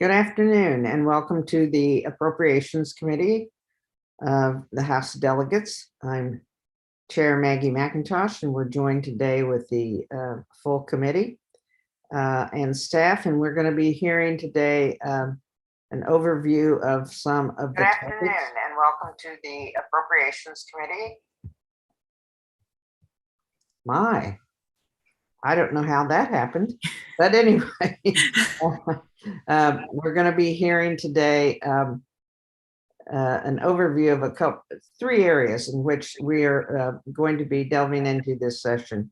Good afternoon and welcome to the Appropriations Committee of the House of Delegates. I'm Chair Maggie McIntosh, and we're joined today with the full committee and staff, and we're going to be hearing today an overview of some of the Good afternoon topics. and welcome to the Appropriations Committee. I don't know how that happened, but anyway, we're going to be hearing today an overview of three areas in which we are going to be delving into this session.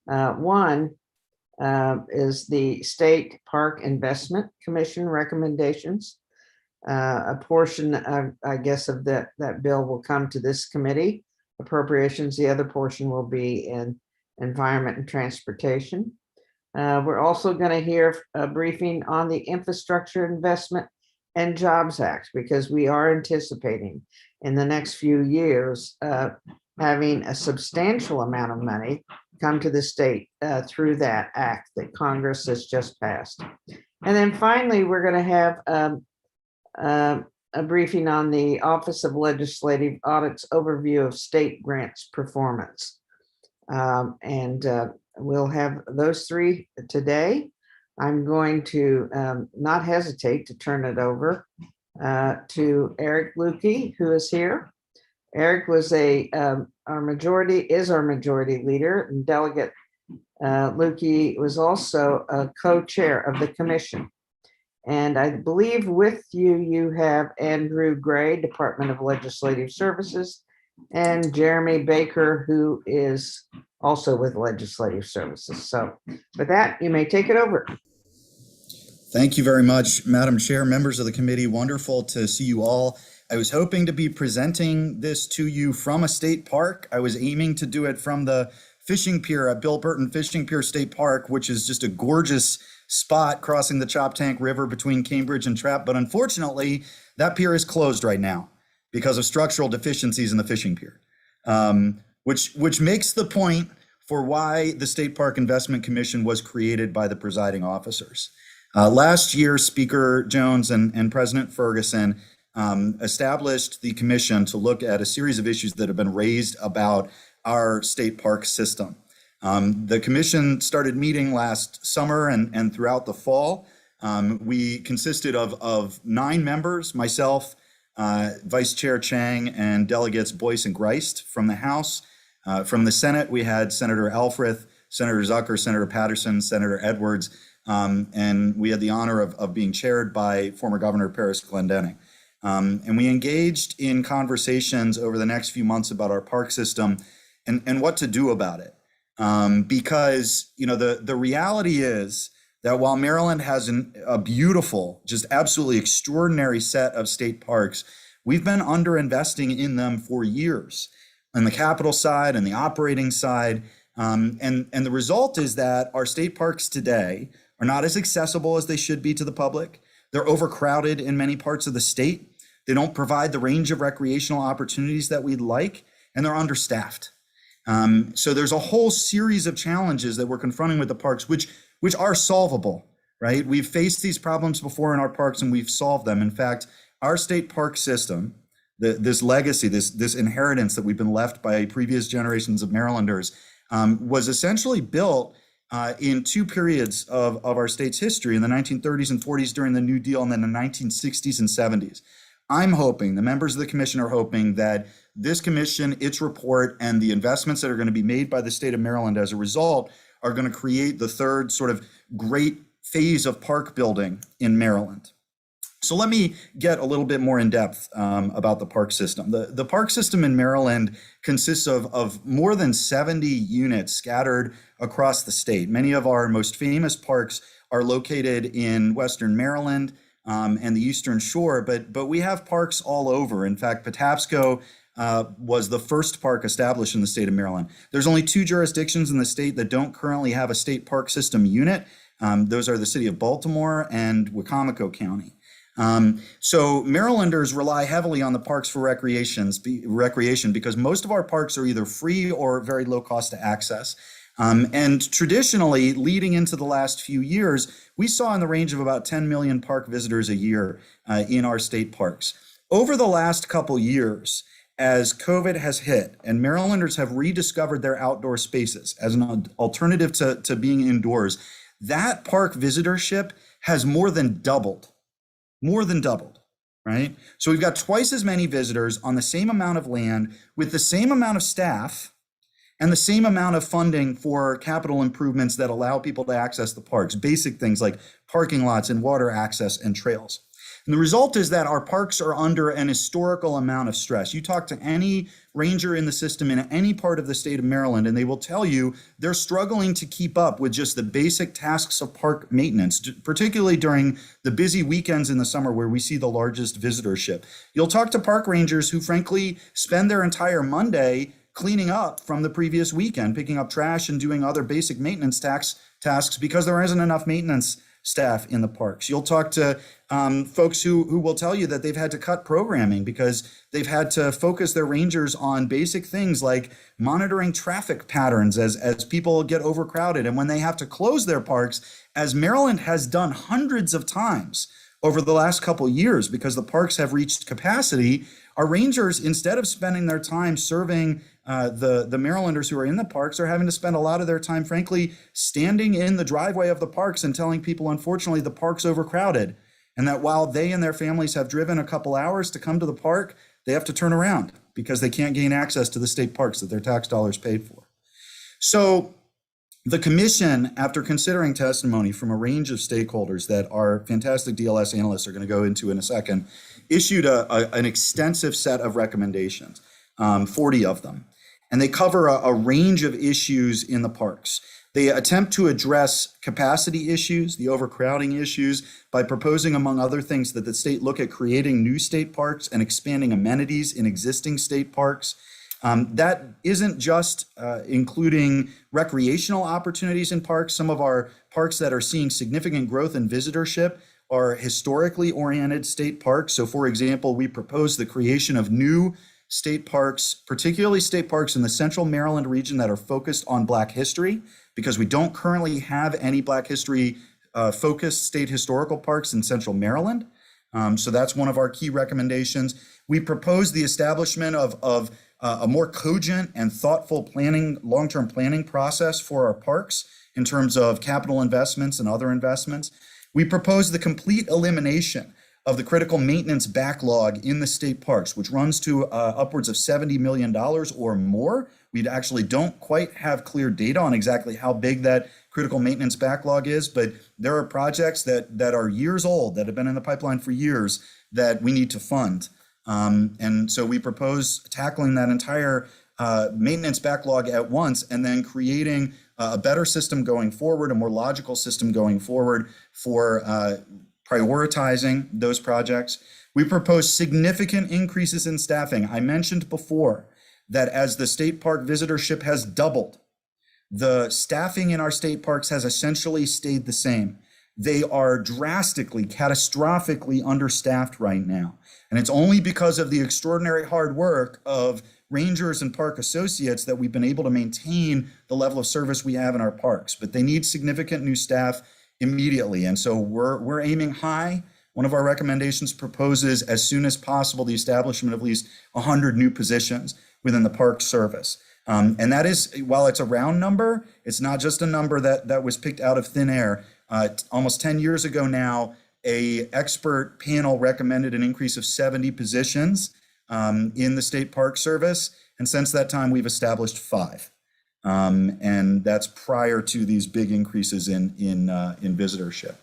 One is the State Park Investment Commission recommendations. A portion of, I guess, of that bill will come to this committee, appropriations. The other portion will be in Environment and Transportation. We're also going to hear a briefing on the Infrastructure Investment and Jobs Act, because we are anticipating in the next few years having a substantial amount of money come to the state through that act that Congress has just passed. And then finally, we're going to have a briefing on the Office of Legislative Audit's overview of state grants performance. We'll have those three today. I'm going to not hesitate to turn it over to Eric Lukey, who is here. Eric was our majority leader, and Delegate Lukey was also a co-chair of the commission. And I believe with you, you have Andrew Gray, Department of Legislative Services, and Jeremy Baker, who is also with Legislative Services. So with that, you may take it over. Thank you very much, Madam Chair, members of the committee. Wonderful to see you all. I was hoping to be presenting this to you from a state park. I was aiming to do it from the fishing pier at Bill Burton Fishing Pier State Park, which is just a gorgeous spot crossing the Choptank River between Cambridge and Trapp. But unfortunately, that pier is closed right now because of structural deficiencies in the fishing pier, which makes the point for why the State Park Investment Commission was created by the presiding officers. Last year, Speaker Jones and President Ferguson established the commission to look at a series of issues that have been raised about our state park system. The commission started meeting last summer and throughout the fall. We consisted of 9 members, myself, Vice Chair Chang, and Delegates Boyce and Grist from the House. From the Senate, we had Senator Elfreth, Senator Zucker, Senator Patterson, Senator Edwards, and we had the honor of being chaired by former Governor Paris Glendening. And we engaged in conversations over the next few months about our park system and what to do about it. Because, you know, the reality is that while Maryland has a beautiful, just absolutely extraordinary set of state parks, we've been underinvesting in them for years on the capital side and the operating side. And the result is that our state parks today are not as accessible as they should be to the public. They're overcrowded in many parts of the state. They don't provide the range of recreational opportunities that we'd like, and they're understaffed. So there's a whole series of challenges that we're confronting with the parks, which are solvable, right? We've faced these problems before in our parks and we've solved them. In fact, our state park system, this legacy, this inheritance that we've been left by previous generations of Marylanders, was essentially built in 2 periods of our state's history, in the 1930s and 40s during the New Deal, and then the 1960s and 70s. I'm hoping, the members of the commission are hoping, that this commission, its report, and the investments that are going to be made by the state of Maryland as a result are going to create the third sort of great phase of park building in Maryland. So let me get a little bit more in depth about the park system. The park system in Maryland consists of more than 70 units scattered across the state. Many of our most famous parks are located in Western Maryland and the Eastern Shore, but we have parks all over. In fact, Patapsco was the first park established in the state of Maryland. There's only 2 jurisdictions in the state that don't currently have a state park system unit. Those are the city of Baltimore and Wicomico County. So Marylanders rely heavily on the parks for recreation because most of our parks are either free or very low cost to access. And traditionally, leading into the last few years, we saw in the range of about 10 million park visitors a year in our state parks. Over the last couple years, as COVID has hit and Marylanders have rediscovered their outdoor spaces as an alternative to being indoors, that park visitorship has more than doubled, right? So we've got twice as many visitors on the same amount of land with the same amount of staff and the same amount of funding for capital improvements that allow people to access the parks, basic things like parking lots and water access and trails. And the result is that our parks are under an historical amount of stress. You talk to any ranger in the system in any part of the state of Maryland, and they will tell you they're struggling to keep up with just the basic tasks of park maintenance, particularly during the busy weekends in the summer where we see the largest visitorship. You'll talk to park rangers who frankly spend their entire Monday cleaning up from the previous weekend, picking up trash and doing other basic maintenance tasks because there isn't enough maintenance staff in the parks. You'll talk to folks who will tell you that they've had to cut programming because they've had to focus their rangers on basic things like monitoring traffic patterns as people get overcrowded. And when they have to close their parks, as Maryland has done hundreds of times over the last couple years because the parks have reached capacity, our rangers, instead of spending their time serving the Marylanders who are in the parks, are having to spend a lot of their time, frankly, standing in the driveway of the parks and telling people, unfortunately, the park's overcrowded. And that while they and their families have driven a couple hours to come to the park, they have to turn around because they can't gain access to the state parks that their tax dollars paid for. So the commission, after considering testimony from a range of stakeholders that our fantastic DLS analysts are going to go into in a second, issued an extensive set of recommendations, 40 of them. And they cover a range of issues in the parks. They attempt to address capacity issues, the overcrowding issues, by proposing, among other things, that the state look at creating new state parks and expanding amenities in existing state parks. That isn't just including recreational opportunities in parks. Some of our parks that are seeing significant growth in visitorship are historically oriented state parks. So for example, we propose the creation of new state parks, particularly state parks in the central Maryland region that are focused on Black history, because we don't currently have any Black history focused state historical parks in central Maryland. So that's one of our key recommendations. We propose the establishment of a more cogent and thoughtful planning, long-term planning process for our parks in terms of capital investments and other investments. We propose the complete elimination of the critical maintenance backlog in the state parks, which runs to upwards of $70 million or more. We actually don't quite have clear data on exactly how big that critical maintenance backlog is, but there are projects that are years old, that have been in the pipeline for years, that we need to fund. And so we propose tackling that entire maintenance backlog at once and then creating a better system going forward, a more logical system going forward for prioritizing those projects. We propose significant increases in staffing. I mentioned before that as the state park visitorship has doubled, the staffing in our state parks has essentially stayed the same. They are drastically, catastrophically understaffed right now. And it's only because of the extraordinary hard work of rangers and park associates that we've been able to maintain the level of service we have in our parks. But they need significant new staff immediately. And so we're aiming high. One of our recommendations proposes as soon as possible the establishment of at least 100 new positions within the park service. And that is, while it's a round number, it's not just a number that was picked out of thin air. Almost 10 years ago now, an expert panel recommended an increase of 70 positions in the state park service. And since that time, we've established 5. And that's prior to these big increases in visitorship.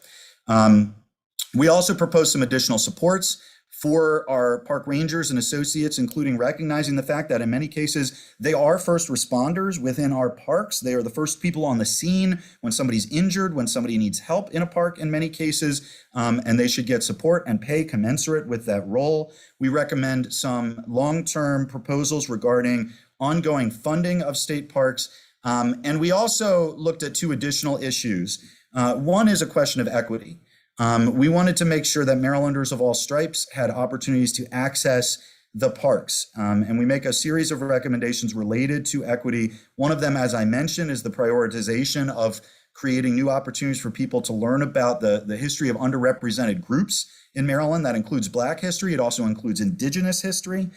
We also propose some additional supports for our park rangers and associates, including recognizing the fact that in many cases, they are first responders within our parks. They are the first people on the scene when somebody's injured, when somebody needs help in a park in many cases, and they should get support and pay commensurate with that role. We recommend some long-term proposals regarding ongoing funding of state parks. And we also looked at 2 additional issues. One is a question of equity. We wanted to make sure that Marylanders of all stripes had opportunities to access the parks. And we make a series of recommendations related to equity. One of them, as I mentioned, is the prioritization of creating new opportunities for people to learn about the history of underrepresented groups in Maryland. That includes Black history. It also includes Indigenous history.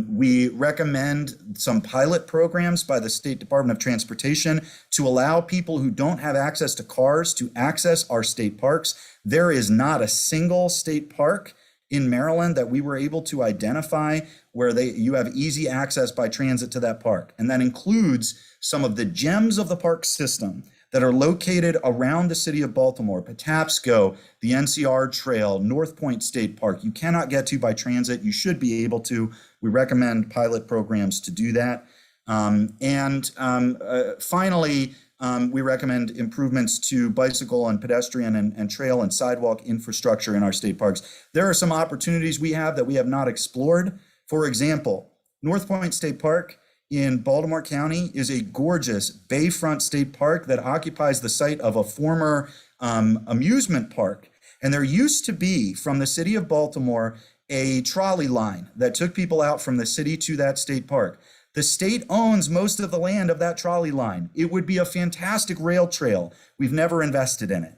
We recommend some pilot programs by the State Department of Transportation to allow people who don't have access to cars to access our state parks. There is not a single state park in Maryland that we were able to identify where you have easy access by transit to that park. And that includes some of the gems of the park system that are located around the city of Baltimore: Patapsco, the NCR Trail, North Point State Park. You cannot get to by transit. You should be able to. We recommend pilot programs to do that. Finally, we recommend improvements to bicycle and pedestrian and trail and sidewalk infrastructure in our state parks. There are some opportunities we have that we have not explored. For example, North Point State Park in Baltimore County is a gorgeous bayfront state park that occupies the site of a former amusement park. And there used to be, from the city of Baltimore, a trolley line that took people out from the city to that state park. The state owns most of the land of that trolley line. It would be a fantastic rail trail. We've never invested in it,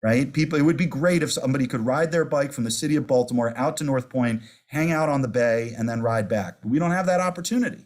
right? It would be great if somebody could ride their bike from the city of Baltimore out to North Point, hang out on the bay, and then ride back. But we don't have that opportunity.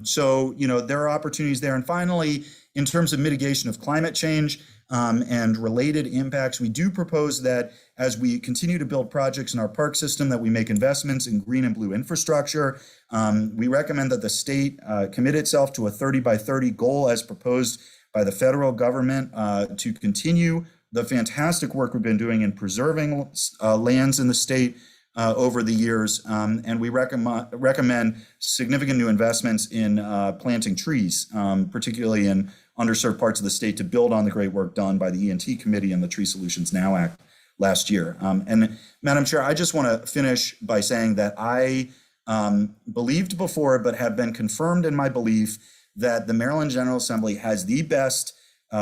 So, there are opportunities there. And finally, in terms of mitigation of climate change and related impacts, we do propose that as we continue to build projects in our park system, that we make investments in green and blue infrastructure. We recommend that the state commit itself to a 30 by 30 goal as proposed by the federal government to continue the fantastic work we've been doing in preserving lands in the state over the years, and we recommend significant new investments in planting trees, particularly in underserved parts of the state, to build on the great work done by the ENT Committee and the Tree Solutions Now Act last year. And Madam Chair, I just want to finish by saying that I believed before, but have been confirmed in my belief, that the Maryland General Assembly has the best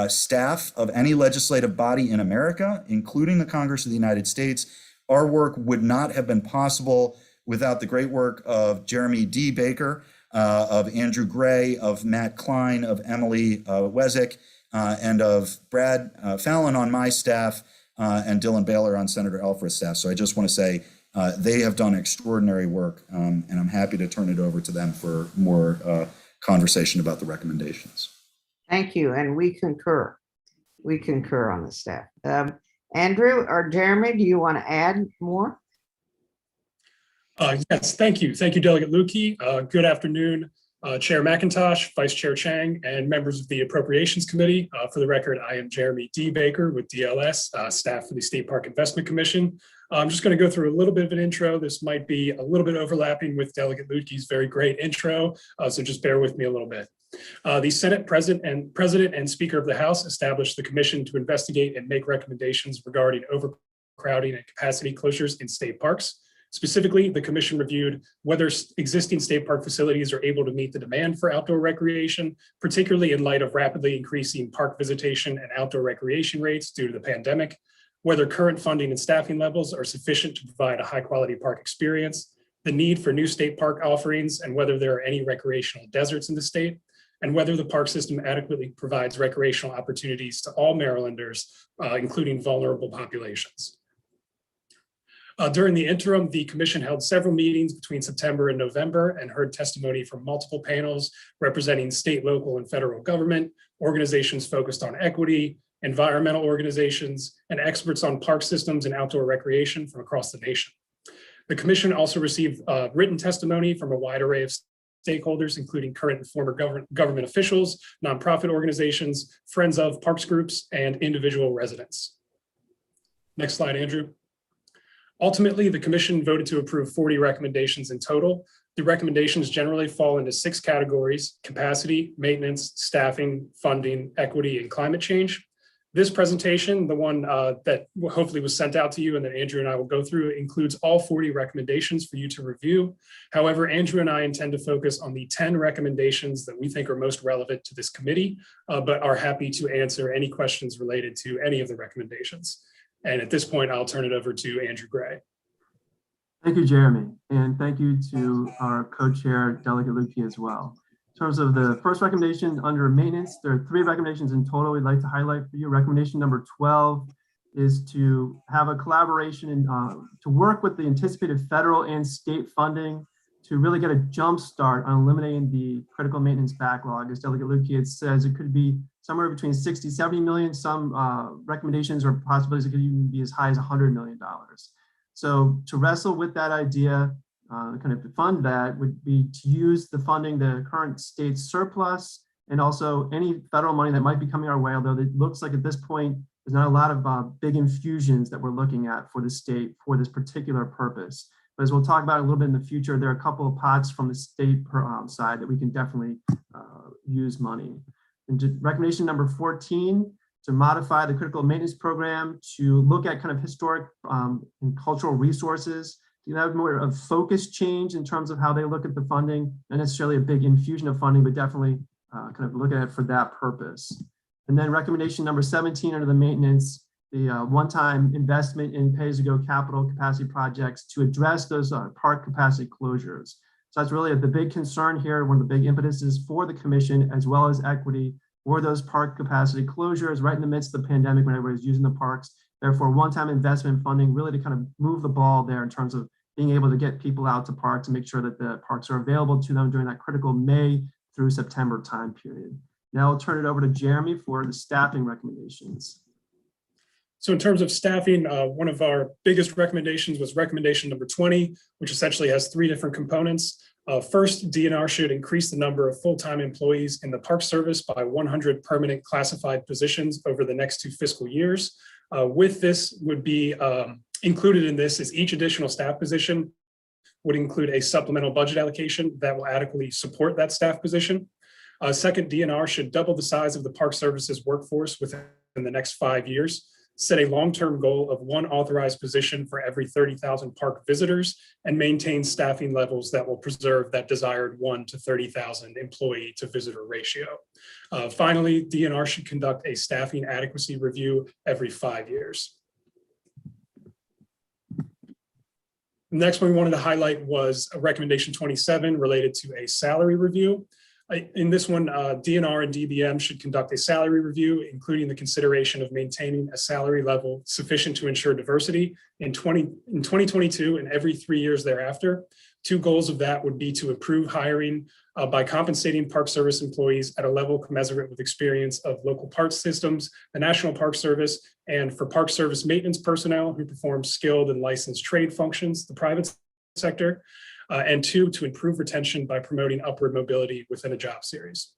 staff of any legislative body in America, including the Congress of the United States. Our work would not have been possible without the great work of Jeremy D. Baker, of Andrew Gray, of Matt Klein, of Emily Wezek, and of Brad Fallon on my staff, and Dylan Baylor on Senator Elfreth's staff. So I just want to say they have done extraordinary work, and I'm happy to turn it over to them for more conversation about the recommendations. Thank you, and we concur. We concur on the staff. Andrew or Jeremy, do you want to add more? Yes, thank you. Thank you, Delegate Lukey. Good afternoon, Chair McIntosh, Vice Chair Chang, and members of the Appropriations Committee. For the record, I am Jeremy D. Baker with DLS, staff for the State Park Investment Commission. I'm just going to go through a little bit of an intro. This might be a little bit overlapping with Delegate Lukey's very great intro, so just bear with me a little bit. The Senate President and Speaker of the House established the commission to investigate and make recommendations regarding overcrowding and capacity closures in state parks. Specifically, the commission reviewed whether existing state park facilities are able to meet the demand for outdoor recreation, particularly in light of rapidly increasing park visitation and outdoor recreation rates due to the pandemic, whether current funding and staffing levels are sufficient to provide a high-quality park experience, the need for new state park offerings, and whether there are any recreational deserts in the state, and whether the park system adequately provides recreational opportunities to all Marylanders, including vulnerable populations. During the interim, the commission held several meetings between September and November and heard testimony from multiple panels representing state, local, and federal government, organizations focused on equity, environmental organizations, and experts on park systems and outdoor recreation from across the nation. The commission also received written testimony from a wide array of stakeholders, including current and former government officials, nonprofit organizations, friends of parks groups, and individual residents. Next slide, Andrew. Ultimately, the commission voted to approve 40 recommendations in total. The recommendations generally fall into 6 categories: capacity, maintenance, staffing, funding, equity, and climate change. This presentation, the one that hopefully was sent out to you and that Andrew and I will go through, includes all 40 recommendations for you to review. However, Andrew and I intend to focus on the 10 recommendations that we think are most relevant to this committee, but are happy to answer any questions related to any of the recommendations. And at this point, I'll turn it over to Andrew Gray. Thank you, Jeremy, and thank you to our co-chair, Delegate Lukey, as well. In terms of the first recommendation under maintenance, there are 3 recommendations in total we'd like to highlight for you. Recommendation number 12 is to have a collaboration and to work with the anticipated federal and state funding to really get a jump start on eliminating the critical maintenance backlog. As Delegate Lukey says, it could be somewhere between 60, 70 million. Some recommendations or possibilities it could even be as high as $100 million. So to wrestle with that idea, kind of to fund that would be to use the funding, the current state surplus, and also any federal money that might be coming our way, although it looks like at this point, there's not a lot of big infusions that we're looking at for the state for this particular purpose. But as we'll talk about a little bit in the future, there are a couple of pots from the state side that we can definitely use money. And recommendation number 14, to modify the critical maintenance program to look at kind of historic and cultural resources. You have more of focus change in terms of how they look at the funding, not necessarily a big infusion of funding, but definitely kind of look at it for that purpose. And then recommendation number 17 under the maintenance, the one-time investment in pay-as-you-go capital capacity projects to address those park capacity closures. So that's really the big concern here. One of the big impetuses for the commission, as well as equity, for those park capacity closures right in the midst of the pandemic when everybody's using the parks. Therefore, one-time investment funding really to kind of move the ball there in terms of being able to get people out to parks and make sure that the parks are available to them during that critical May through September time period. Now I'll turn it over to Jeremy for the staffing recommendations. So in terms of staffing, one of our biggest recommendations was recommendation number 20, which essentially has 3 different components. First, DNR should increase the number of full-time employees in the Park Service by 100 permanent classified positions over the next 2 fiscal years. With this would be included in this is each additional staff position would include a supplemental budget allocation that will adequately support that staff position. Second, DNR should double the size of the Park Services workforce within the next 5 years. Set a long-term goal of 1 authorized position for every 30,000 park visitors and maintain staffing levels that will preserve that desired 1 to 30,000 employee to visitor ratio. Finally, DNR should conduct a staffing adequacy review every 5 years. The next one we wanted to highlight was a recommendation 27 related to a salary review. In this one, DNR and DBM should conduct a salary review, including the consideration of maintaining a salary level sufficient to ensure diversity in 2022 and every 3 years thereafter. 2 goals of that would be to improve hiring by compensating Park Service employees at a level commensurate with experience of local park systems, the National Park Service, and for Park Service maintenance personnel who perform skilled and licensed trade functions, the private sector. And 2, to improve retention by promoting upward mobility within a job series.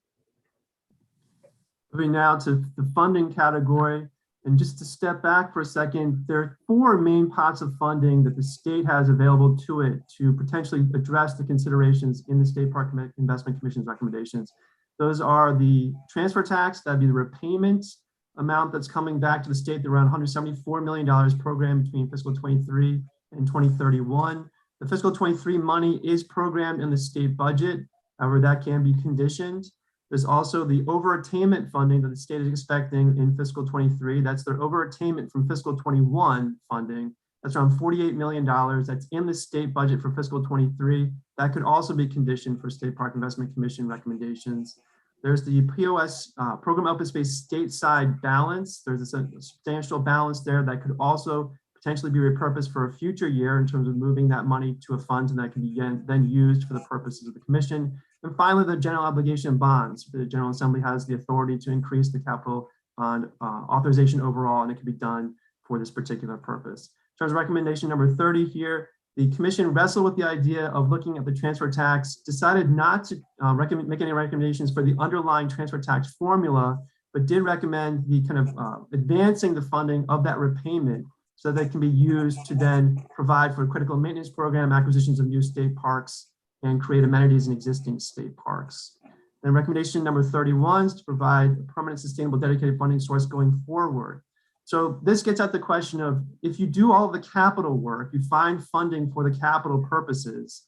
Moving now to the funding category, and just to step back for a second, there are 4 main pots of funding that the state has available to it to potentially address the considerations in the State Park Investment Commission's recommendations. Those are the transfer tax, that'd be the repayment amount that's coming back to the state, around $174 million program between fiscal 23 and 2031. The fiscal 23 money is programmed in the state budget. However, that can be conditioned. There's also the overattainment funding that the state is expecting in fiscal 23. That's their overattainment from fiscal 21 funding. That's around $48 million. That's in the state budget for fiscal 23. That could also be conditioned for State Park Investment Commission recommendations. There's the POS program open space stateside balance. There's a substantial balance there that could also potentially be repurposed for a future year in terms of moving that money to a fund, and that can be then used for the purposes of the commission. And finally, the general obligation bonds. The General Assembly has the authority to increase the capital bond authorization overall, and it can be done for this particular purpose. In terms of recommendation number 30 here, the commission wrestled with the idea of looking at the transfer tax, decided not to make any recommendations for the underlying transfer tax formula, but did recommend the kind of advancing the funding of that repayment so that can be used to then provide for a critical maintenance program, acquisitions of new state parks, and create amenities in existing state parks. And recommendation number 31 is to provide a permanent, sustainable, dedicated funding source going forward. So this gets at the question of, if you do all the capital work, you find funding for the capital purposes,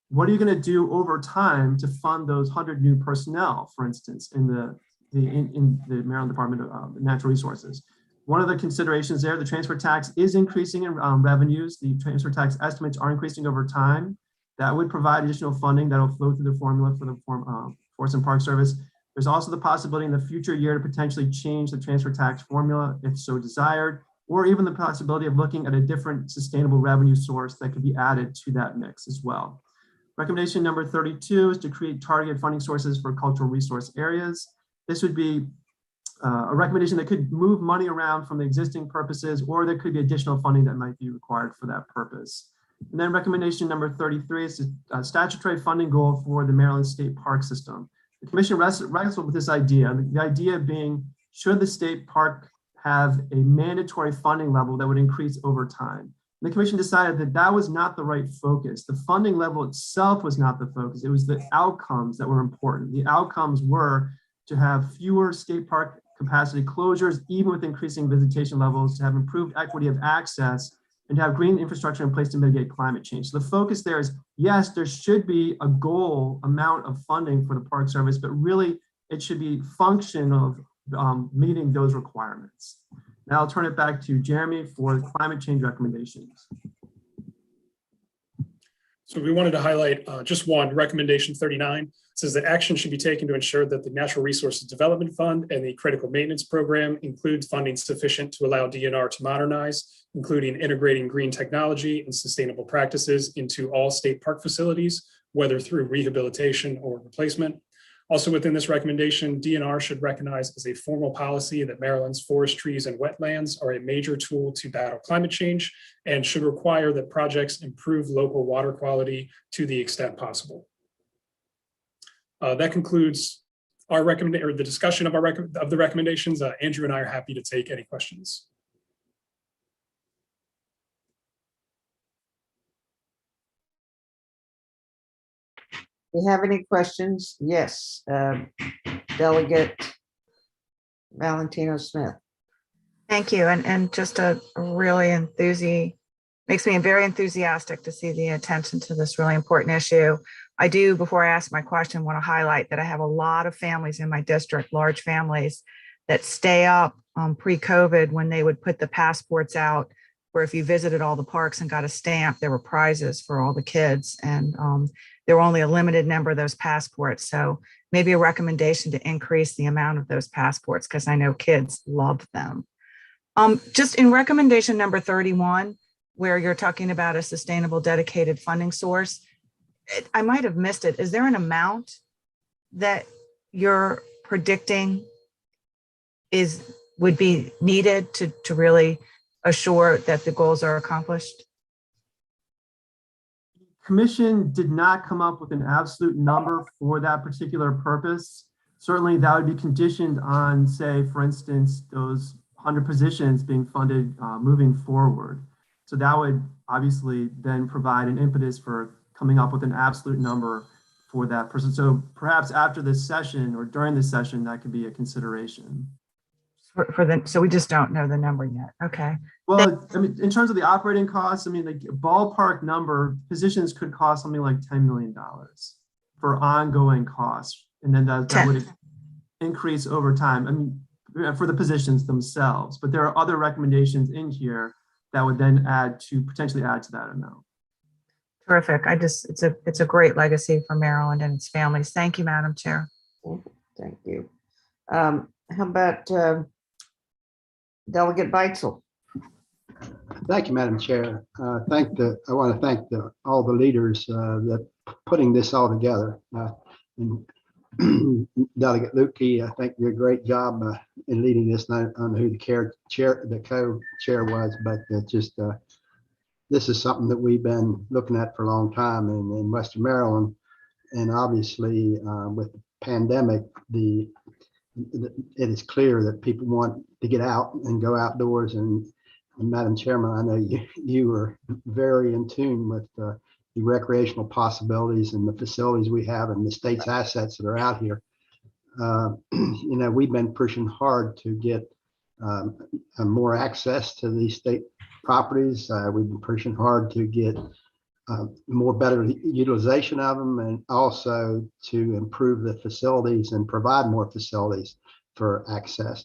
what are you going to do over time to fund those 100 new personnel, for instance, in the Maryland Department of Natural Resources? One of the considerations there, the transfer tax is increasing in revenues. The transfer tax estimates are increasing over time. That would provide additional funding that will flow through the formula for the Forest and Park Service. There's also the possibility in the future year to potentially change the transfer tax formula if so desired, or even the possibility of looking at a different sustainable revenue source that could be added to that mix as well. Recommendation number 32 is to create targeted funding sources for cultural resource areas. This would be a recommendation that could move money around from the existing purposes, or there could be additional funding that might be required for that purpose. And then recommendation number 33 is a statutory funding goal for the Maryland State Park System. The commission wrestled with this idea, the idea being, should the state park have a mandatory funding level that would increase over time? And the commission decided that that was not the right focus. The funding level itself was not the focus. It was the outcomes that were important. The outcomes were to have fewer state park capacity closures, even with increasing visitation levels, to have improved equity of access, and to have green infrastructure in place to mitigate climate change. So the focus there is, yes, there should be a goal amount of funding for the Park Service, but really it should be function of meeting those requirements. Now I'll turn it back to Jeremy for climate change recommendations. So we wanted to highlight just one, recommendation 39 says that action should be taken to ensure that the Natural Resources Development Fund and the Critical Maintenance Program includes funding sufficient to allow DNR to modernize, including integrating green technology and sustainable practices into all state park facilities, whether through rehabilitation or replacement. Also within this recommendation, DNR should recognize as a formal policy that Maryland's forest, trees, and wetlands are a major tool to battle climate change and should require that projects improve local water quality to the extent possible. That concludes our the discussion of the recommendations. Andrew and I are happy to take any questions. Do you have any questions? Yes, Delegate Valentino Smith. Thank you. And just a really makes me very enthusiastic to see the attention to this really important issue. I do, before I ask my question, want to highlight that I have a lot of families in my district, large families, that stay up pre-COVID when they would put the passports out, where if you visited all the parks and got a stamp, there were prizes for all the kids. And there were only a limited number of those passports. So maybe a recommendation to increase the amount of those passports, because I know kids love them. Just in recommendation number 31, where you're talking about a sustainable dedicated funding source, I might have missed it. Is there an amount that you're predicting would be needed to really assure that the goals are accomplished? Commission did not come up with an absolute number for that particular purpose. Certainly that would be conditioned on, say, for instance, those 100 positions being funded moving forward. So that would obviously then provide an impetus for coming up with an absolute number for that person. So perhaps after this session or during this session, that could be a consideration. So we just don't know the number yet. Okay. Well, I mean, in terms of the operating costs, I mean, like ballpark number, positions could cost something like $10 million for ongoing costs. And then that would increase over time. I mean, for the positions themselves, but there are other recommendations in here that would then potentially add to that amount. Terrific. It's a great legacy for Maryland and its families. Thank you, Madam Chair. Thank you. How about Delegate Beitzel? Thank you, Madam Chair. I want to thank all the leaders that putting this all together. And Delegate Lukey, I think you did a great job in leading this. I don't know who the co-chair was, but this is something that we've been looking at for a long time in Western Maryland. And obviously with the pandemic, it is clear that people want to get out and go outdoors. And Madam Chairman, I know you were very in tune with the recreational possibilities and the facilities we have and the state's assets that are out here. We've been pushing hard to get more access to these state properties. We've been pushing hard to get better utilization of them, and also to improve the facilities and provide more facilities for access.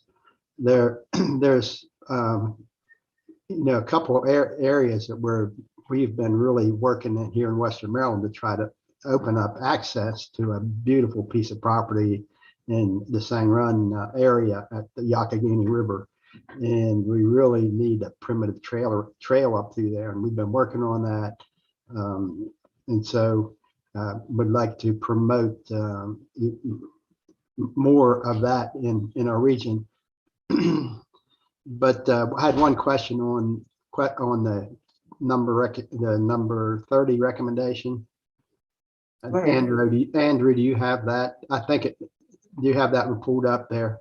There's a couple of areas that we've been really working in here in Western Maryland to try to open up access to a beautiful piece of property in the Sang Run area at the Yakagini River. And we really need a primitive trail up through there. And we've been working on that. And so would like to promote more of that in our region. But I had one question on the number 30 recommendation. Go ahead. Andrew, do you have that? Do you have that pulled up there?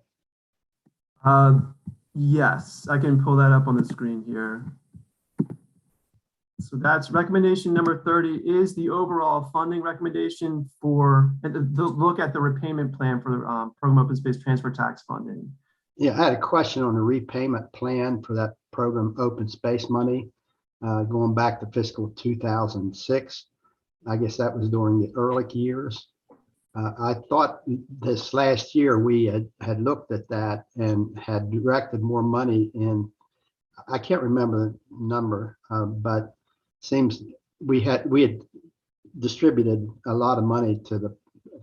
Yes, I can pull that up on the screen here. So that's recommendation number 30 is the overall funding recommendation for, look at the repayment plan for the program open space transfer tax funding. Yeah, I had a question on the repayment plan for that program open space money, going back to fiscal 2006. I guess that was during the early years. I thought this last year we had looked at that and had directed more money in. I can't remember the number, but seems we had distributed a lot of money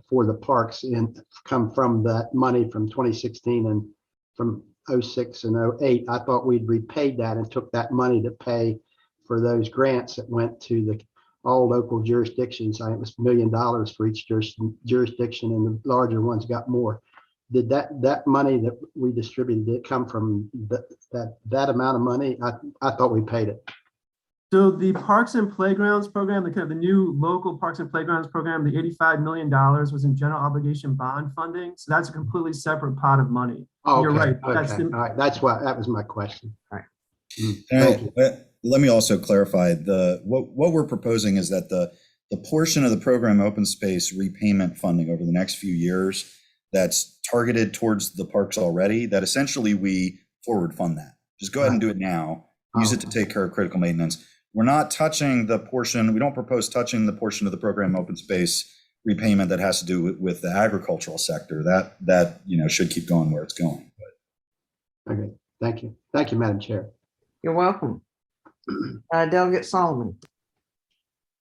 for the parks and come from that money from 2016 and from 06 and 08. I thought we'd repaid that and took that money to pay for those grants that went to all local jurisdictions. It was $1 million for each jurisdiction, and the larger ones got more. Did that money that we distributed, did it come from that amount of money? I thought we paid it. So the Parks and Playgrounds program, the new local Parks and Playgrounds program, the $85 million was in general obligation bond funding. So that's a completely separate pot of money. Oh, You're right. Okay. That's All right. That was my question. All right. Thank you. Let me also clarify what we're proposing is that the portion of the program open space repayment funding over the next few years that's targeted towards the parks already, that essentially we forward fund that. Just go ahead and do it now. Use it to take care of critical maintenance. We're not touching the portion. We don't propose touching the portion of the program open space repayment that has to do with the agricultural sector. That should keep going where it's going. Okay. Thank you. Thank you, Madam Chair. You're welcome. Delegate Solomon.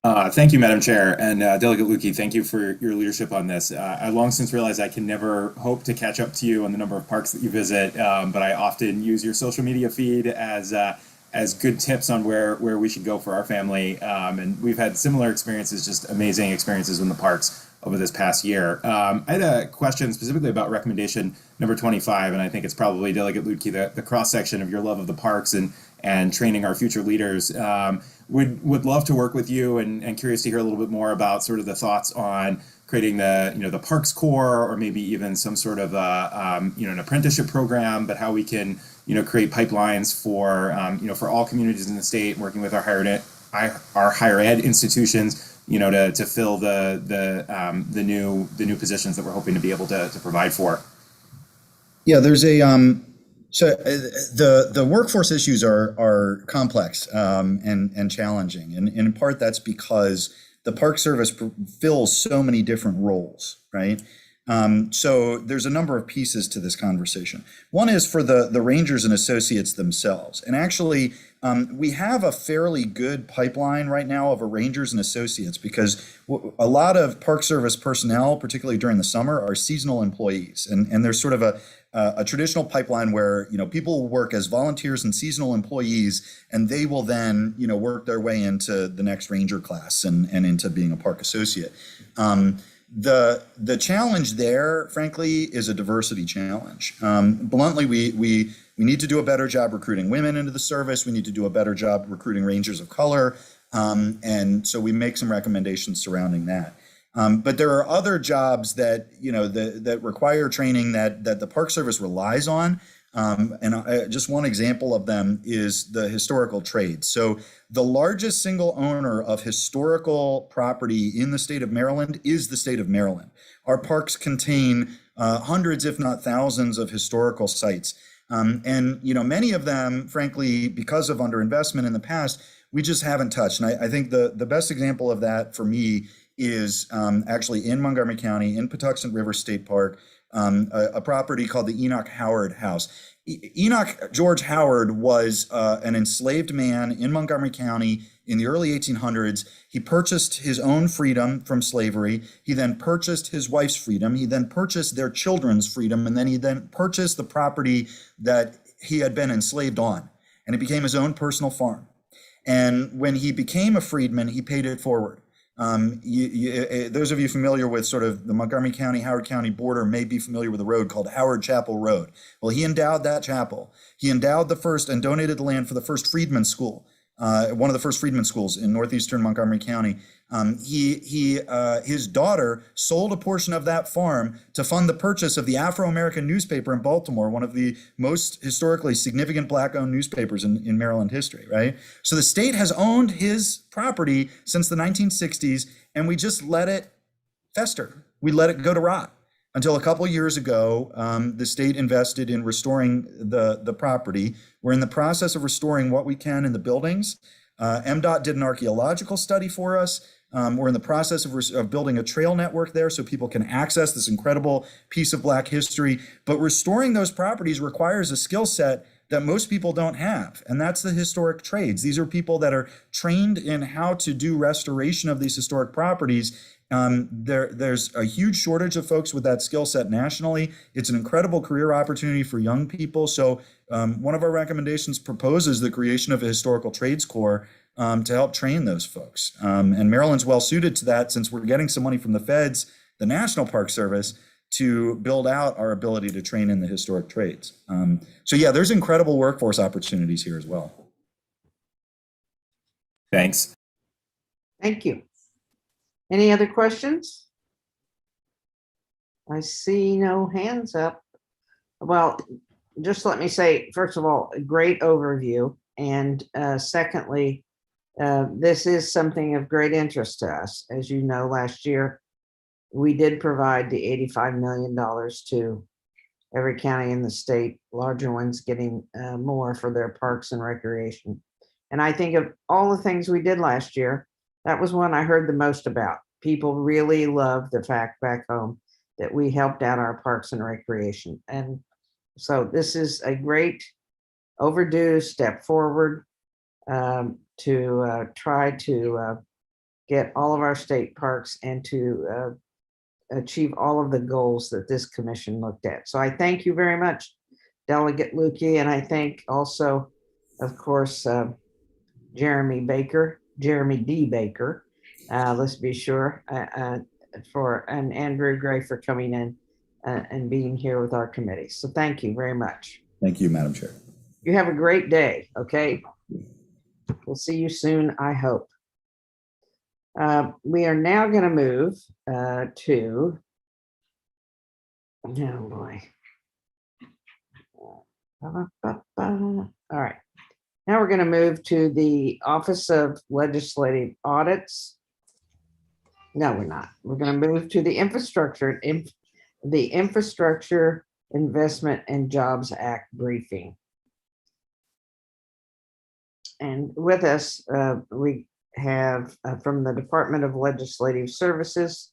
Thank you, Madam Chair, and Delegate Lukey, thank you for your leadership on this. I long since realized I can never hope to catch up to you on the number of parks that you visit, but I often use your social media feed as good tips on where we should go for our family. And we've had similar experiences, just amazing experiences in the parks over this past year. I had a question specifically about recommendation number 25, and I think it's probably Delegate Lutke, the cross-section of your love of the parks and training our future leaders. Would love to work with you and curious to hear a little bit more about sort of the thoughts on creating the Parks Corps, or maybe even some sort of an apprenticeship program, but how we can create pipelines for all communities in the state, working with our higher ed institutions, to fill the new positions that we're hoping to be able to provide for. Yeah, there's so the workforce issues are complex and challenging, and in part that's because the Park Service fills so many different roles, right? So there's a number of pieces to this conversation. One is for the rangers and associates themselves. And actually, we have a fairly good pipeline right now of rangers and associates, because a lot of Park Service personnel, particularly during the summer, are seasonal employees. And there's sort of a traditional pipeline where people will work as volunteers and seasonal employees, and they will then work their way into the next ranger class and into being a park associate. The challenge there, frankly, is a diversity challenge. Bluntly, we need to do a better job recruiting women into the service. We need to do a better job recruiting rangers of color. And so we make some recommendations surrounding that. But there are other jobs that that require training that the Park Service relies on. And just one example of them is the historical trades. So the largest single owner of historical property in the state of Maryland is the state of Maryland. Our parks contain hundreds, if not thousands, of historical sites. And many of them, frankly, because of underinvestment in the past, we just haven't touched. And I think the best example of that for me is actually in Montgomery County, in Patuxent River State Park. a property called the Enoch Howard House. Enoch George Howard was an enslaved man in Montgomery County in the early 1800s. He purchased his own freedom from slavery. He then purchased his wife's freedom. He then purchased their children's freedom. And then he purchased the property that he had been enslaved on. And it became his own personal farm. And when he became a freedman, he paid it forward. Those of you familiar with sort of the Montgomery County, Howard County border may be familiar with a road called Howard Chapel Road. Well, he endowed that chapel. He endowed the first and donated the land for the first freedman school, one of the first freedman schools in northeastern Montgomery County. His daughter sold a portion of that farm to fund the purchase of the Afro-American newspaper in Baltimore, one of the most historically significant Black-owned newspapers in Maryland history, right? So the state has owned his property since the 1960s, and we just let it fester. We let it go to rot until a couple of years ago. The state invested in restoring the property. We're in the process of restoring what we can in the buildings. MDOT did an archaeological study for us. We're in the process of building a trail network there so people can access this incredible piece of Black history. But restoring those properties requires a skill set that most people don't have, and that's the historic trades. These are people that are trained in how to do restoration of these historic properties. There's a huge shortage of folks with that skill set nationally. It's an incredible career opportunity for young people. So one of our recommendations proposes the creation of a historical trades corps to help train those folks. And Maryland's well suited to that since we're getting some money from the feds, the National Park Service, to build out our ability to train in the historic trades. So yeah, there's incredible workforce opportunities here as well. Thanks. Thank you. Any other questions? I see no hands up. Well, just let me say, first of all, a great overview. And secondly, this is something of great interest to us. As you know, last year, we did provide the $85 million to every county in the state, larger ones getting more for their parks and recreation. And I think of all the things we did last year, that was one I heard the most about. People really loved the fact back home that we helped out our parks and recreation. And so this is a great overdue step forward to try to get all of our state parks and to achieve all of the goals that this commission looked at. So I thank you very much, Delegate Lukey, and I thank also, of course, Jeremy D. Baker, let's be sure, and Andrew Gray for coming in and being here with our committee. So thank you very much. Thank you, Madam Chair. You have a great day, okay? We'll see you soon, I hope. We are now going to move to, oh boy. All right. Now we're going to move to the Office of Legislative Audits. No, we're not. We're going to move to the Infrastructure Investment and Jobs Act briefing. And with us, we have from the Department of Legislative Services,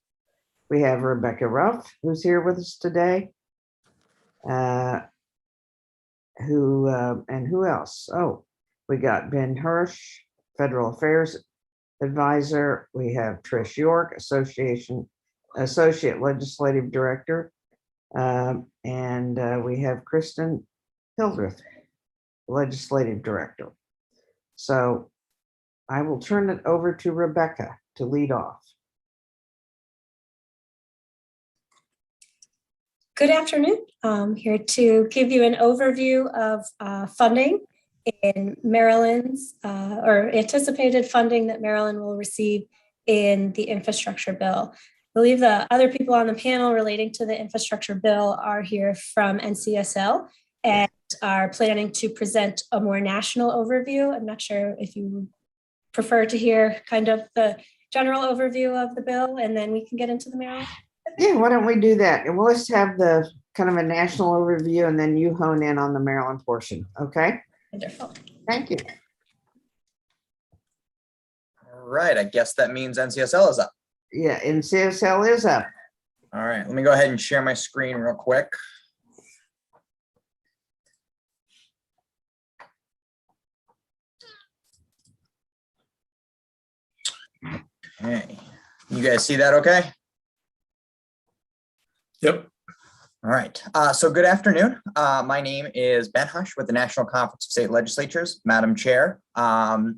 we have Rebecca Ruff, who's here with us today. Who else? Oh, we got Ben Hirsch, Federal Affairs Advisor. We have Trish York, Associate Legislative Director. And we have Kristen Hildreth, Legislative Director. So I will turn it over to Rebecca to lead off. Good afternoon. I'm here to give you an overview of funding in Maryland's or anticipated funding that Maryland will receive in the infrastructure bill. I believe the other people on the panel relating to the infrastructure bill are here from NCSL and are planning to present a more national overview. I'm not sure if you prefer to hear kind of the general overview of the bill and then we can get into the Maryland. Yeah, why don't we do that? And we'll just have the kind of a national overview and then you hone in on the Maryland portion. Okay. Wonderful. Thank you. All right, I guess that means NCSL is up. Yeah, NCSL is up. All right, let me go ahead and share my screen real quick. Okay, you guys see that okay? Yep. All right, so good afternoon. My name is Ben Hush with the National Conference of State Legislatures, Madam Chair, and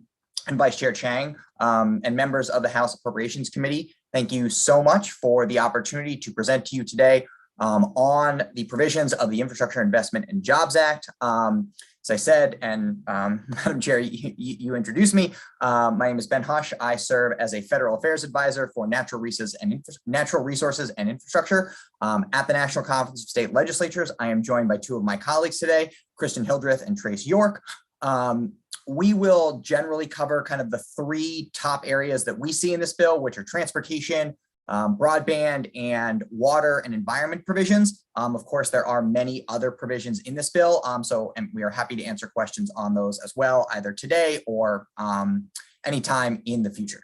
Vice Chair Chang, and members of the House Appropriations Committee. Thank you so much for the opportunity to present to you today on the provisions of the Infrastructure Investment and Jobs Act. As I said, and Madam Chair, you introduced me. My name is Ben Hush. I serve as a federal affairs advisor for natural resources and infrastructure at the National Conference of State Legislatures. I am joined by two of my colleagues today, Kristen Hildreth and Trace York. We will generally cover kind of the three top areas that we see in this bill, which are transportation, broadband, and water and environment provisions. Of course, there are many other provisions in this bill, and we are happy to answer questions on those as well, either today or anytime in the future.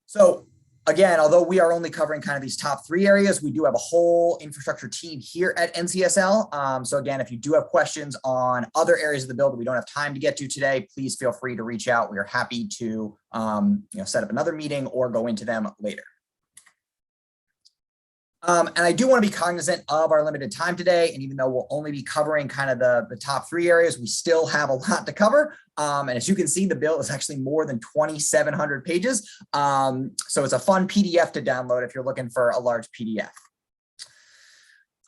So again, although we are only covering kind of these top three areas, we do have a whole infrastructure team here at NCSL. So again, if you do have questions on other areas of the bill that we don't have time to get to today, please feel free to reach out. We are happy to set up another meeting or go into them later. And I do want to be cognizant of our limited time today. And even though we'll only be covering kind of the top three areas, we still have a lot to cover. And as you can see, the bill is actually more than 2,700 pages. So it's a fun PDF to download if you're looking for a large PDF.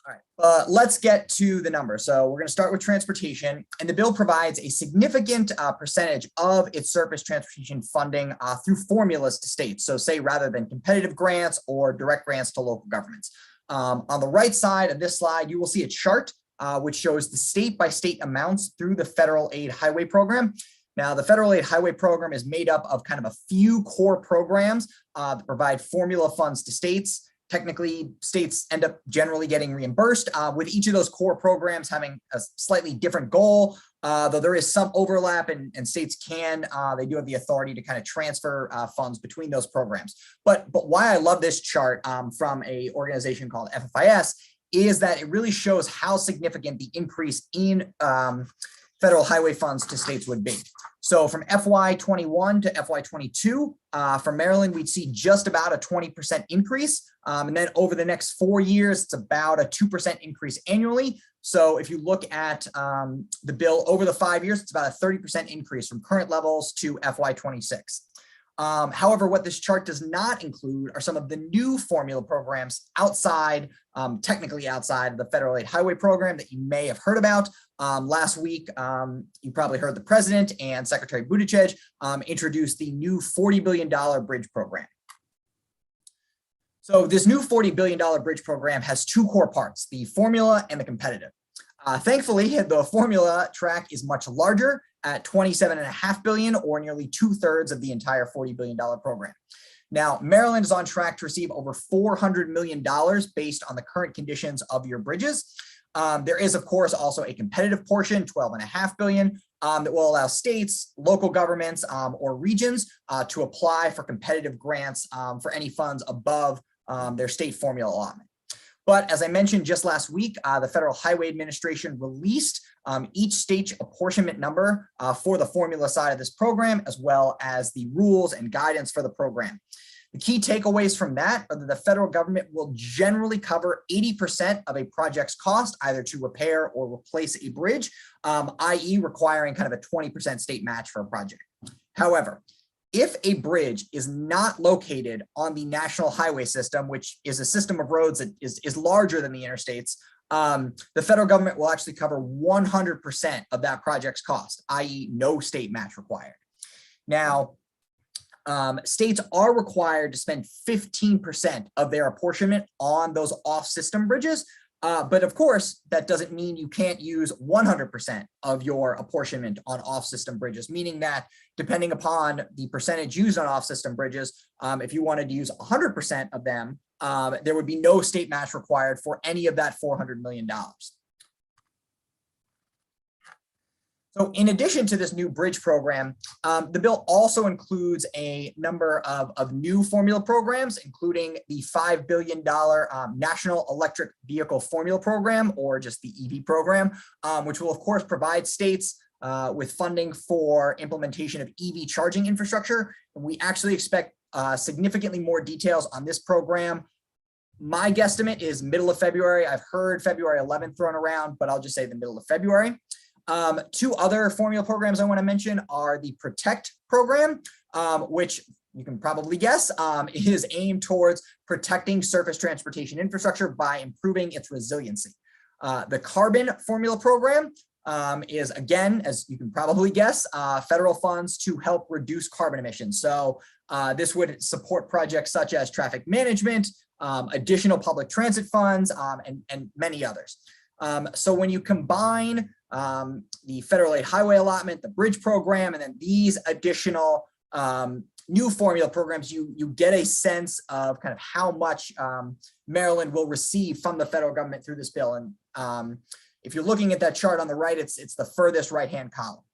All right, let's get to the numbers. So we're going to start with transportation, and the bill provides a significant percentage of its surface transportation funding through formulas to states. So say rather than competitive grants or direct grants to local governments. On the right side of this slide, you will see a chart which shows the state by state amounts through the federal aid highway program. Now, the federal aid highway program is made up of kind of a few core programs that provide formula funds to states. Technically, states end up generally getting reimbursed with each of those core programs having a slightly different goal, though there is some overlap and states they do have the authority to kind of transfer funds between those programs. But why I love this chart from an organization called FFIS is that it really shows how significant the increase in federal highway funds to states would be. So from FY21 to FY22, for Maryland, we'd see just about a 20% increase. And then over the next 4 years, it's about a 2% increase annually. So if you look at the bill over the 5 years, it's about a 30% increase from current levels to FY26. However, what this chart does not include are some of the new formula programs technically outside of the federal aid highway program that you may have heard about. Last week, you probably heard the president and Secretary Buttigieg introduce the new $40 billion bridge program. So this new $40 billion bridge program has two core parts, the formula and the competitive. Thankfully, the formula track is much larger at $27.5 billion, or nearly 2/3 of the entire $40 billion program. Now, Maryland is on track to receive over $400 million based on the current conditions of your bridges. There is, of course, also a competitive portion, $12.5 billion, that will allow states, local governments, or regions to apply for competitive grants for any funds above their state formula allotment. But as I mentioned just last week, the Federal Highway Administration released each state apportionment number for the formula side of this program, as well as the rules and guidance for the program. The key takeaways from that are that the federal government will generally cover 80% of a project's cost, either to repair or replace a bridge, i.e. requiring kind of a 20% state match for a project. However, if a bridge is not located on the national highway system, which is a system of roads that is larger than the interstates, the federal government will actually cover 100% of that project's cost, i.e. no state match required. Now, states are required to spend 15% of their apportionment on those off-system bridges. But of course, that doesn't mean you can't use 100% of your apportionment on off-system bridges, meaning that depending upon the percentage used on off-system bridges, if you wanted to use 100% of them, there would be no state match required for any of that $400 million. So in addition to this new bridge program, the bill also includes a number of new formula programs, including the $5 billion National Electric Vehicle Formula Program, or just the EV program, which will of course provide states with funding for implementation of EV charging infrastructure. And we actually expect significantly more details on this program. My guesstimate is middle of February. I've heard February 11th thrown around, but I'll just say the middle of February. Two other formula programs I want to mention are the Protect program, which you can probably guess is aimed towards protecting surface transportation infrastructure by improving its resiliency. The Carbon formula program is, again, as you can probably guess, federal funds to help reduce carbon emissions. So this would support projects such as traffic management, additional public transit funds, and many others. So when you combine the federal aid highway allotment, the bridge program, and then these additional new formula programs, you get a sense of kind of how much Maryland will receive from the federal government through this bill. And if you're looking at that chart on the right, it's the furthest right-hand column.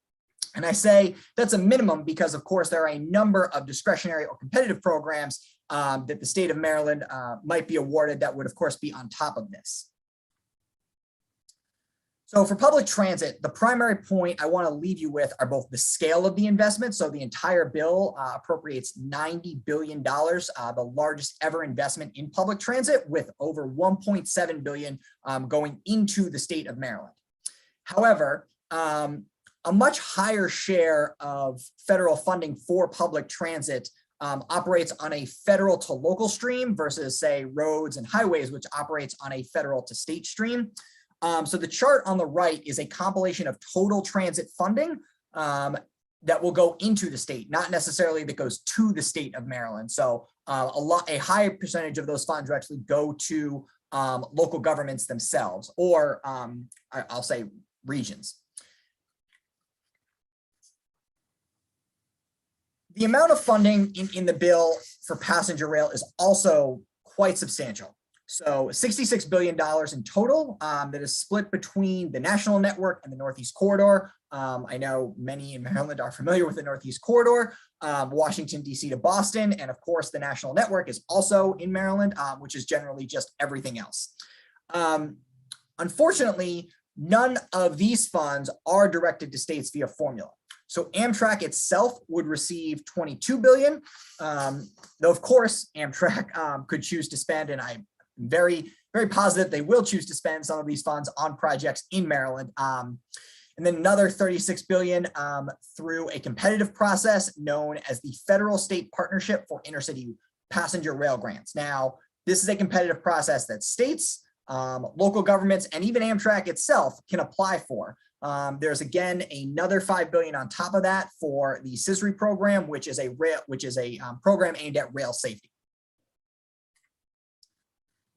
And I say that's a minimum because, of course, there are a number of discretionary or competitive programs that the state of Maryland might be awarded that would, of course, be on top of this. So for public transit, the primary point I want to leave you with are both the scale of the investment. So the entire bill appropriates $90 billion, the largest ever investment in public transit, with over $1.7 billion going into the state of Maryland. However, a much higher share of federal funding for public transit operates on a federal to local stream versus, say, roads and highways, which operates on a federal to state stream. So the chart on the right is a compilation of total transit funding that will go into the state, not necessarily that goes to the state of Maryland. So a high percentage of those funds will actually go to local governments themselves, or I'll say regions. The amount of funding in the bill for passenger rail is also quite substantial. So $66 billion in total that is split between the national network and the Northeast Corridor. I know many in Maryland are familiar with the Northeast Corridor, Washington, D.C. to Boston. And of course, the national network is also in Maryland, which is generally just everything else. Unfortunately, none of these funds are directed to states via formula. So Amtrak itself would receive $22 billion, though of course Amtrak could choose to spend, and I'm very, very positive they will choose to spend some of these funds on projects in Maryland. And then another $36 billion through a competitive process known as the Federal State Partnership for Intercity Passenger Rail Grants. Now, this is a competitive process that states, local governments, and even Amtrak itself can apply for. There's again another $5 billion on top of that for the CISRI program, which is a program aimed at rail safety.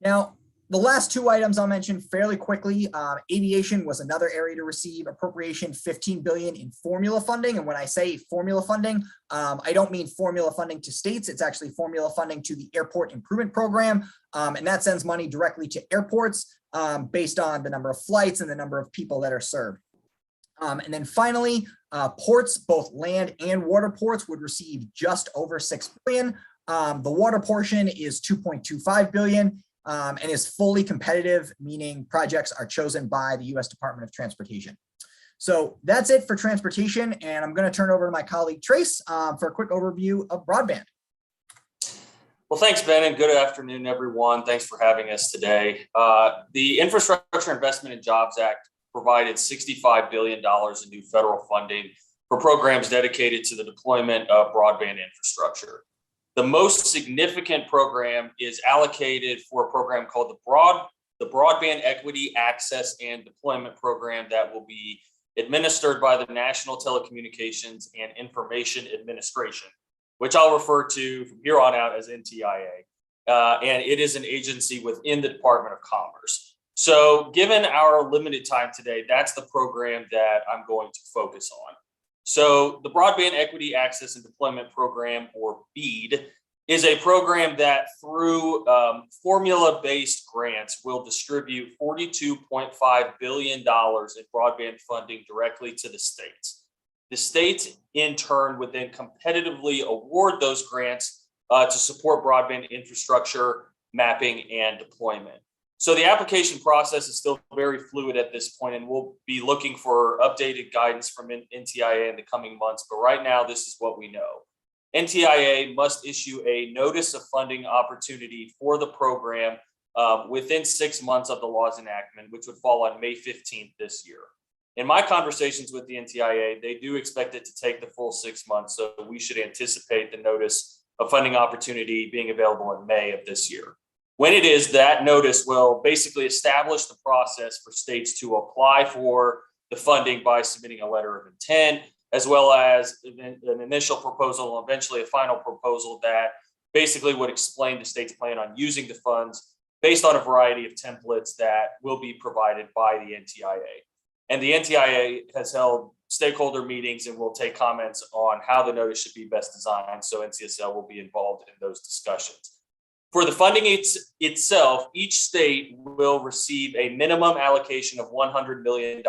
Now, the last two items I'll mention fairly quickly. Aviation was another area to receive appropriation, $15 billion in formula funding. And when I say formula funding, I don't mean formula funding to states. It's actually formula funding to the Airport Improvement Program. And that sends money directly to airports based on the number of flights and the number of people that are served. And then finally, ports, both land and water ports, would receive just over $6 billion. The water portion is $2.25 billion and is fully competitive, meaning projects are chosen by the U.S. Department of Transportation. So that's it for transportation, and I'm going to turn it over to my colleague Trace for a quick overview of broadband. Well, thanks, Ben, and good afternoon, everyone. Thanks for having us today. The Infrastructure Investment and Jobs Act provided $65 billion in new federal funding for programs dedicated to the deployment of broadband infrastructure. The most significant program is allocated for a program called the Broadband Equity Access and Deployment Program that will be administered by the National Telecommunications and Information Administration, which I'll refer to from here on out as NTIA. And it is an agency within the Department of Commerce. So given our limited time today, that's the program that I'm going to focus on. So the Broadband Equity Access and Deployment Program, or BEAD, is a program that through formula-based grants will distribute $42.5 billion in broadband funding directly to the states. The states, in turn, would then competitively award those grants to support broadband infrastructure, mapping, and deployment. So the application process is still very fluid at this point, and we'll be looking for updated guidance from NTIA in the coming months. But right now, this is what we know. NTIA must issue a notice of funding opportunity for the program within 6 months of the law's enactment, which would fall on May 15th this year. In my conversations with the NTIA, they do expect it to take the full 6 months, so we should anticipate the notice of funding opportunity being available in May of this year. When it is, that notice will basically establish the process for states to apply for the funding by submitting a letter of intent, as well as an initial proposal, and eventually a final proposal that basically would explain the state's plan on using the funds based on a variety of templates that will be provided by the NTIA. And the NTIA has held stakeholder meetings and will take comments on how the notice should be best designed, so NCSL will be involved in those discussions. For the funding itself, each state will receive a minimum allocation of $100 million.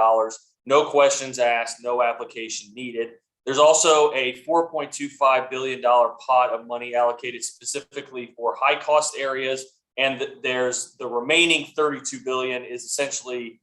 No questions asked, no application needed. There's also a $4.25 billion pot of money allocated specifically for high cost areas. And there's the remaining $32 billion is essentially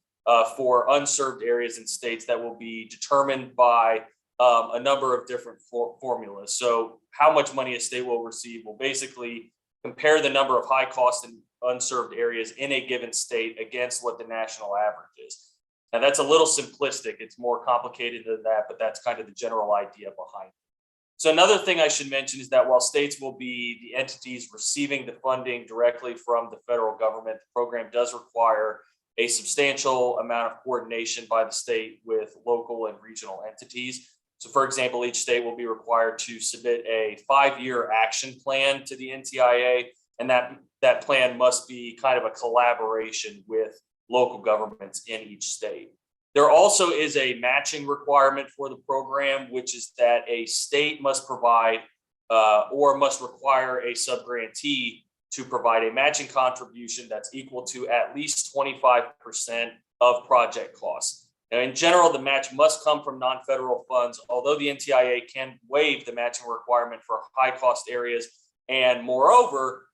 for unserved areas and states that will be determined by a number of different formulas. So how much money a state will receive will basically compare the number of high cost and unserved areas in a given state against what the national average is. Now that's a little simplistic. It's more complicated than that, but that's kind of the general idea behind it. So another thing I should mention is that while states will be the entities receiving the funding directly from the federal government, the program does require a substantial amount of coordination by the state with local and regional entities. So for example, each state will be required to submit a 5-year action plan to the NTIA, and that plan must be kind of a collaboration with local governments in each state. There also is a matching requirement for the program, which is that a state must provide or must require a subgrantee to provide a matching contribution that's equal to at least 25% of project costs. Now, in general, the match must come from non-federal funds, although the NTIA can waive the matching requirement for high-cost areas. And moreover,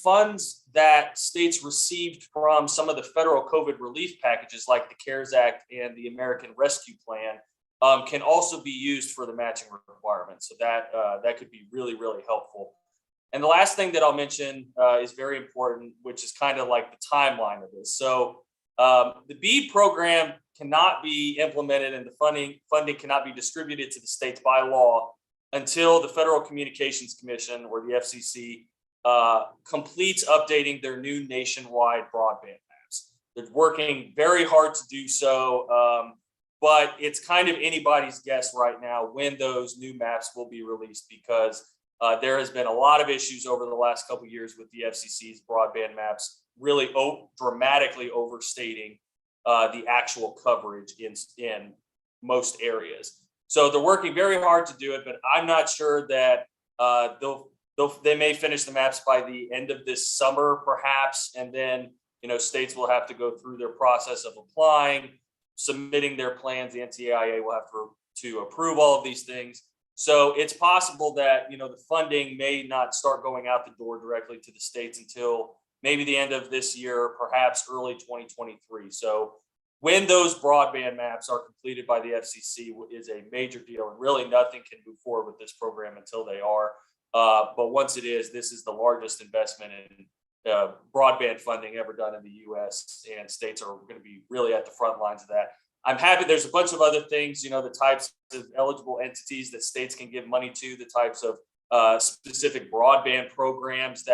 funds that states received from some of the federal COVID relief packages like the CARES Act and the American Rescue Plan can also be used for the matching requirement. So that could be really, really helpful. And the last thing that I'll mention is very important, which is kind of like the timeline of this. So the BEAD program cannot be implemented and the funding cannot be distributed to the states by law until the Federal Communications Commission, or the FCC, completes updating their new nationwide broadband maps. They're working very hard to do so, but it's kind of anybody's guess right now when those new maps will be released, because there has been a lot of issues over the last couple of years with the FCC's broadband maps really dramatically overstating the actual coverage in most areas. So they're working very hard to do it, but I'm not sure that they may finish the maps by the end of this summer, perhaps, and then states will have to go through their process of applying, submitting their plans. The NTIA will have to approve all of these things. So it's possible that the funding may not start going out the door directly to the states until maybe the end of this year, perhaps early 2023. So when those broadband maps are completed by the FCC is a major deal, and really nothing can move forward with this program until they are. But once it is, this is the largest investment in broadband funding ever done in the U.S., and states are going to be really at the front lines of that. I'm happy there's a bunch of other things, the types of eligible entities that states can give money to, the types of specific broadband programs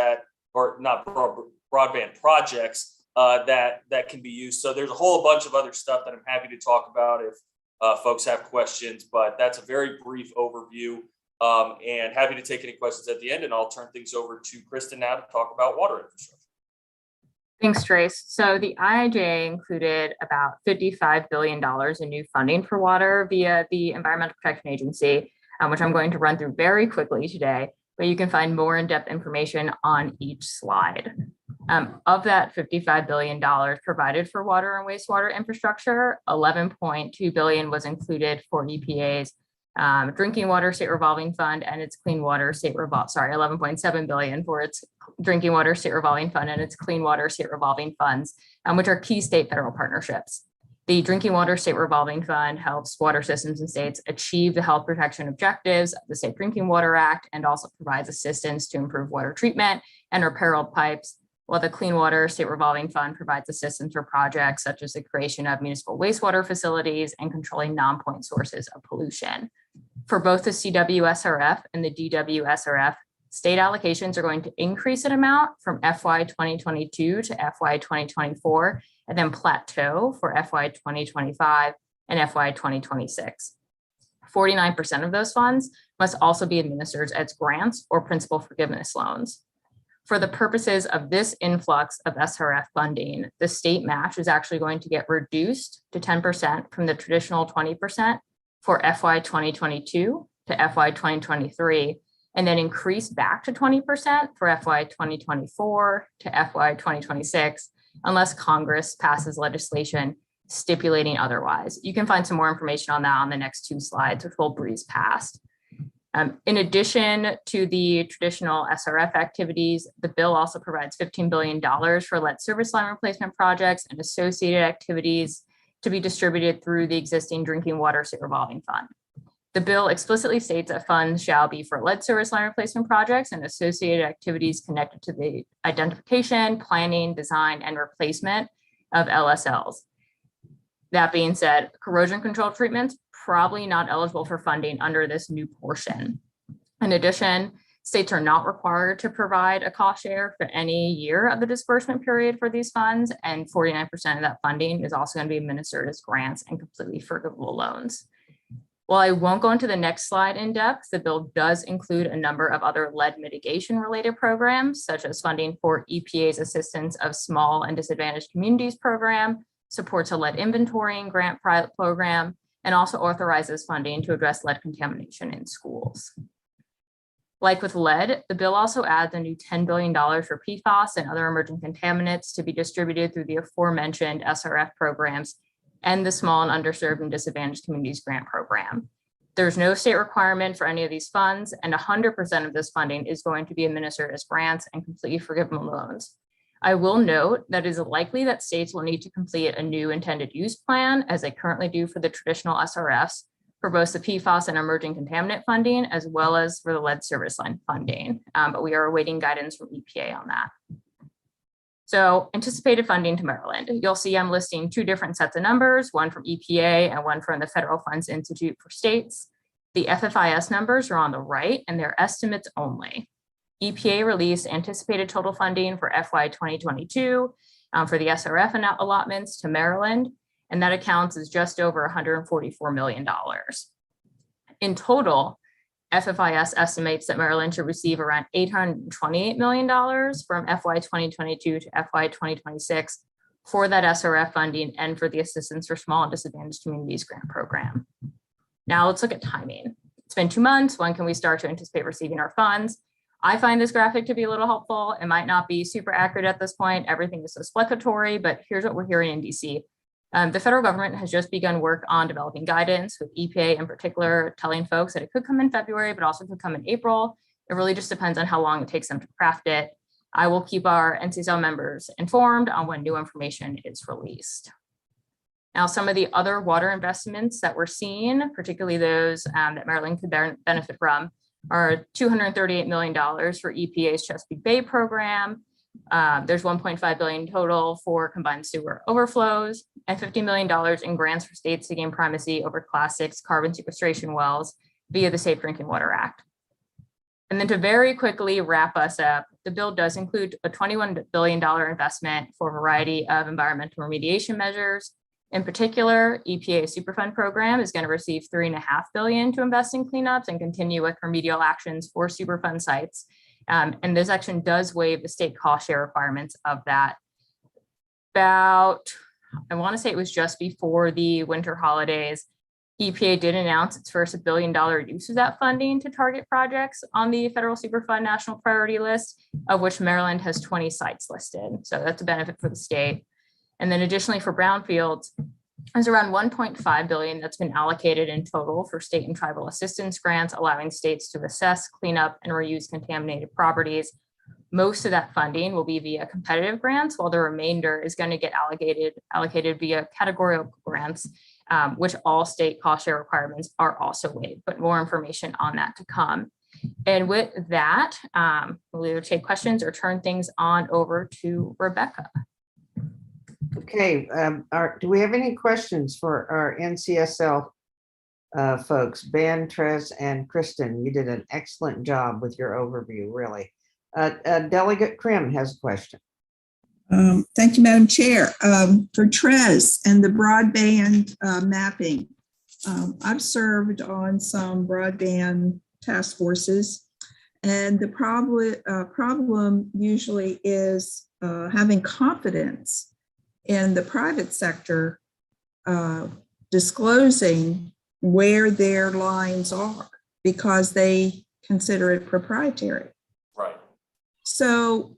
broadband projects that can be used. So there's a whole bunch of other stuff that I'm happy to talk about if folks have questions, but that's a very brief overview, and happy to take any questions at the end, and I'll turn things over to Kristen now to talk about water infrastructure. Thanks, Trace. So the IIJA included about $55 billion in new funding for water via the Environmental Protection Agency, which I'm going to run through very quickly today. but you can find more in-depth information on each slide. Of that $55 billion provided for water and wastewater infrastructure, $11.2 billion was included for EPA's drinking water state revolving fund and its clean water state $11.7 billion for its drinking water state revolving fund and its clean water state revolving funds, which are key state federal partnerships. The Drinking Water State Revolving Fund helps water systems and states achieve the health protection objectives of the Safe Drinking Water Act and also provides assistance to improve water treatment and repair old pipes, while the Clean Water State Revolving Fund provides assistance for projects such as the creation of municipal wastewater facilities and controlling non-point sources of pollution. For both the CWSRF and the DWSRF, state allocations are going to increase in amount from FY 2022 to FY 2024, and then plateau for FY 2025 and FY 2026. 49% of those funds must also be administered as grants or principal forgiveness loans. For the purposes of this influx of SRF funding, the state match is actually going to get reduced to 10% from the traditional 20% for FY 2022 to FY 2023, and then increase back to 20% for FY 2024 to FY 2026, unless Congress passes legislation stipulating otherwise. You can find some more information on that on the next two slides, which we'll breeze past. In addition to the traditional SRF activities, the bill also provides $15 billion for lead service line replacement projects and associated activities to be distributed through the existing Drinking Water State Revolving Fund. The bill explicitly states that funds shall be for lead service line replacement projects and associated activities connected to the identification, planning, design, and replacement of LSLs. That being said, corrosion control treatments probably not eligible for funding under this new portion. In addition, states are not required to provide a cost share for any year of the disbursement period for these funds, and 49% of that funding is also going to be administered as grants and completely forgivable loans. While I won't go into the next slide in depth, the bill does include a number of other lead mitigation related programs, such as funding for EPA's Assistance of Small and Disadvantaged Communities program, supports a lead inventorying grant pilot program, and also authorizes funding to address lead contamination in schools. Like with lead, the bill also adds a new $10 billion for PFAS and other emerging contaminants to be distributed through the aforementioned SRF programs and the Small and Underserved and Disadvantaged Communities Grant Program. There's no state requirement for any of these funds, and 100% of this funding is going to be administered as grants and completely forgivable loans. I will note that it is likely that states will need to complete a new intended use plan, as they currently do for the traditional SRFs, for both the PFAS and emerging contaminant funding, as well as for the lead service line funding. But we are awaiting guidance from EPA on that. So anticipated funding to Maryland. You'll see I'm listing two different sets of numbers, one from EPA and one from the Federal Funds Institute for States. The FFIS numbers are on the right and they're estimates only. EPA released anticipated total funding for FY 2022 for the SRF allotments to Maryland, and that accounts as just over $144 million. In total, FFIS estimates that Maryland should receive around $828 million from FY 2022 to FY 2026 for that SRF funding and for the Assistance for Small and Disadvantaged Communities Grant Program. Now let's look at timing. It's been 2 months. When can we start to anticipate receiving our funds? I find this graphic to be a little helpful. It might not be super accurate at this point. Everything is so explanatory, but here's what we're hearing in DC. The federal government has just begun work on developing guidance, with EPA in particular telling folks that it could come in February, but also could come in April. It really just depends on how long it takes them to craft it. I will keep our NCSL members informed on when new information is released. Now, some of the other water investments that we're seeing, particularly those that Maryland could benefit from, are $238 million for EPA's Chesapeake Bay program. There's $1.5 billion total for combined sewer overflows and $50 million in grants for states to gain primacy over Class 6 carbon sequestration wells via the Safe Drinking Water Act. And then to very quickly wrap us up, the bill does include a $21 billion investment for a variety of environmental remediation measures. In particular, EPA Superfund program is going to receive $3.5 billion to invest in cleanups and continue with remedial actions for Superfund sites. And this action does waive the state cost share requirements of that. About, I want to say it was just before the winter holidays, EPA did announce its first $1 billion use of that funding to target projects on the federal Superfund national priority list, of which Maryland has 20 sites listed. So that's a benefit for the state. And then additionally for brownfields, there's around $1.5 billion that's been allocated in total for state and tribal assistance grants, allowing states to assess, clean up, and reuse contaminated properties. Most of that funding will be via competitive grants, while the remainder is going to get allocated via categorical grants, which all state cost share requirements are also waived, but more information on that to come. And with that, we'll either take questions or turn things on over to Rebecca. Okay, do we have any questions for our NCSL folks? Ben, Trez, and Kristen, you did an excellent job with your overview, really. Delegate Krim has a question. Thank you, Madam Chair. For Trez and the broadband mapping, I've served on some broadband task forces, and the problem usually is having confidence in the private sector disclosing where their lines are because they consider it proprietary. Right. So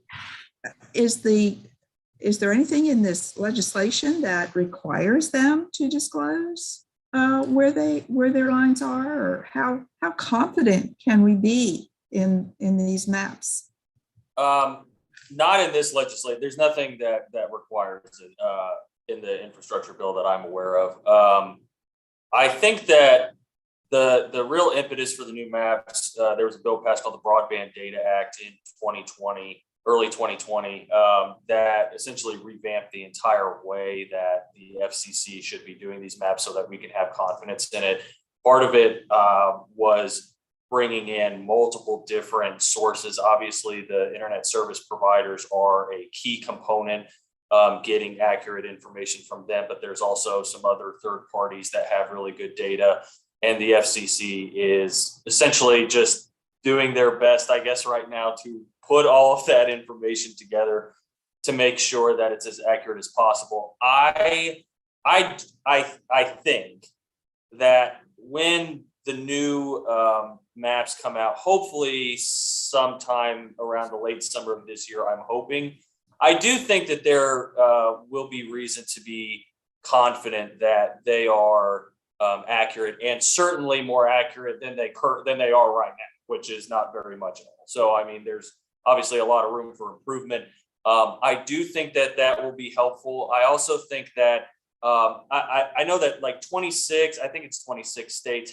is there anything in this legislation that requires them to disclose where their lines are, or how confident can we be in these maps? Not in this legislation. There's nothing that requires it in the infrastructure bill that I'm aware of. I think that the real impetus for the new maps, there was a bill passed called the Broadband Data Act in 2020, early 2020, that essentially revamped the entire way that the FCC should be doing these maps so that we can have confidence in it. Part of it was bringing in multiple different sources. Obviously, the internet service providers are a key component, getting accurate information from them, but there's also some other third parties that have really good data. And the FCC is essentially just doing their best, I guess, right now to put all of that information together to make sure that it's as accurate as possible. I think that when the new maps come out, hopefully sometime around the late summer of this year, I'm hoping, I do think that there will be reason to be confident that they are accurate, and certainly more accurate than they are right now, which is not very much at all. So, I mean, there's obviously a lot of room for improvement. I do think that that will be helpful. I also think that I know that like 26 states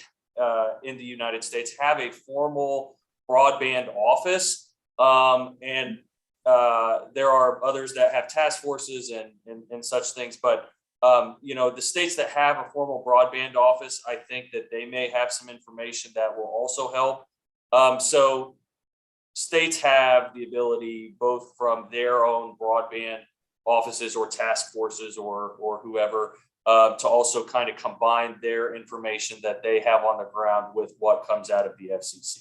in the United States have a formal broadband office, and there are others that have task forces and such things. But the states that have a formal broadband office, I think that they may have some information that will also help. So states have the ability, both from their own broadband offices or task forces or whoever, to also kind of combine their information that they have on the ground with what comes out of the FCC.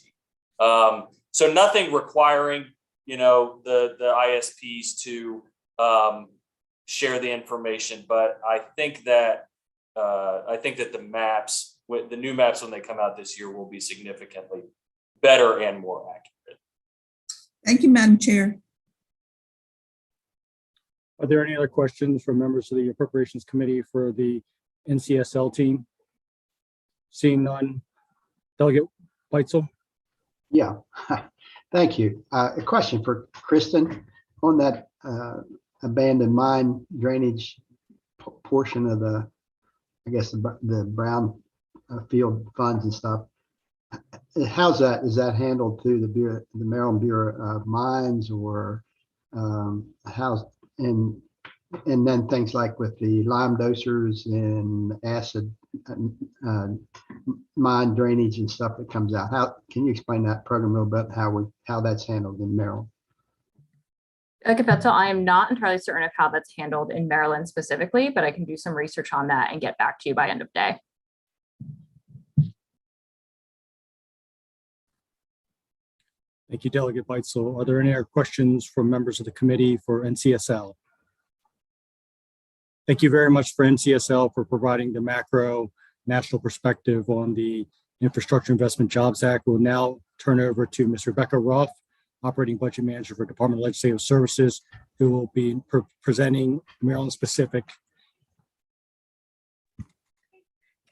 So nothing requiring, the ISPs to share the information, but I think that the maps, the new maps when they come out this year, will be significantly better and more accurate. Thank you, Madam Chair. Are there any other questions from members of the Appropriations Committee for the NCSL team? Seeing none. Delegate Weitzel? Yeah, thank you. A question for Kristen on that abandoned mine drainage portion of the, I guess, the brown field funds and stuff. How's that? Is that handled through the Maryland Bureau of Mines, or how's, and then things like with the lime dosers and acid mine drainage and stuff that comes out? How can you explain that program a little bit? How that's handled in Maryland? So I am not entirely certain of how that's handled in Maryland specifically, but I can do some research on that and get back to you by end of day. Thank you, Delegate Weitzel. Are there any other questions from members of the committee for NCSL? Thank you very much for NCSL for providing the macro national perspective on the Infrastructure Investment Jobs Act. We'll now turn over to Ms. Rebecca Ruff, Operating Budget Manager for Department of Legislative Services, who will be presenting Maryland specific.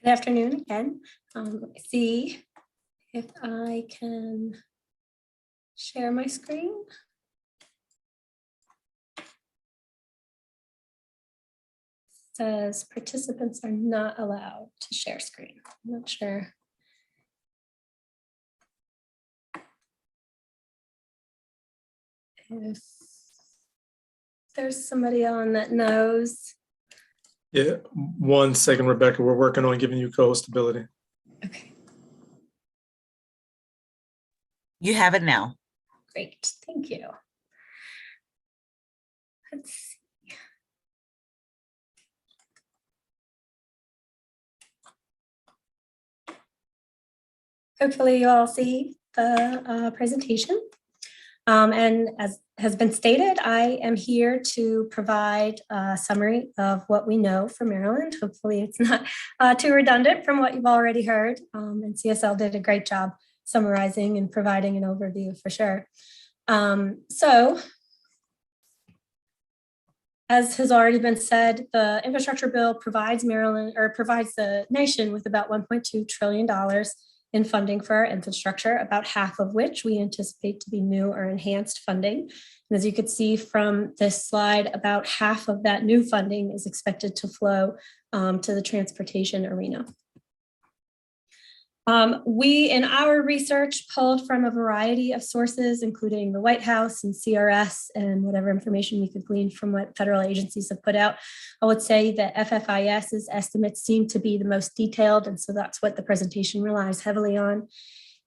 Good afternoon again. Let me see if I can share my screen. Says participants are not allowed to share screen. I'm not sure. If there's somebody on that knows. Yeah, 1 second, Rebecca. We're working on giving you co-host ability. Okay, You have it now. great. Thank you. Let's see. Hopefully you all see the presentation. And as has been stated, I am here to provide a summary of what we know for Maryland. Hopefully it's not too redundant from what you've already heard. And CSL did a great job summarizing and providing an overview for sure. So, as has already been said, the infrastructure bill provides Maryland, or provides the nation, with about $1.2 trillion in funding for our infrastructure, about half of which we anticipate to be new or enhanced funding. And as you could see from this slide, about half of that new funding is expected to flow to the transportation arena. We, in our research, pulled from a variety of sources, including the White House and CRS and whatever information we could glean from what federal agencies have put out. I would say that FFIS's estimates seem to be the most detailed, and so that's what the presentation relies heavily on.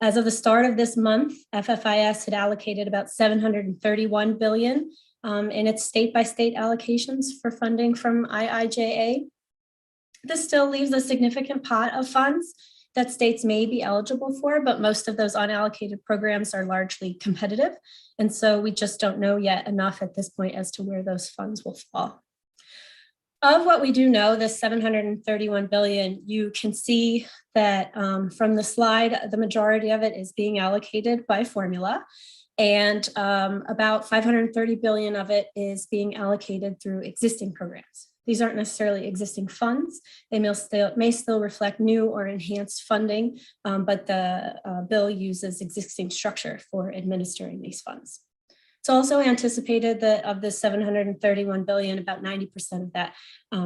As of the start of this month, FFIS had allocated about $731 billion in its state-by-state allocations for funding from IIJA. This still leaves a significant pot of funds that states may be eligible for, but most of those unallocated programs are largely competitive. And so we just don't know yet enough at this point as to where those funds will fall. Of what we do know, this $731 billion, you can see that from the slide, the majority of it is being allocated by formula. And about $530 billion of it is being allocated through existing programs. These aren't necessarily existing funds. They may still reflect new or enhanced funding, but the bill uses existing structure for administering these funds. It's also anticipated that of the $731 billion, about 90% of that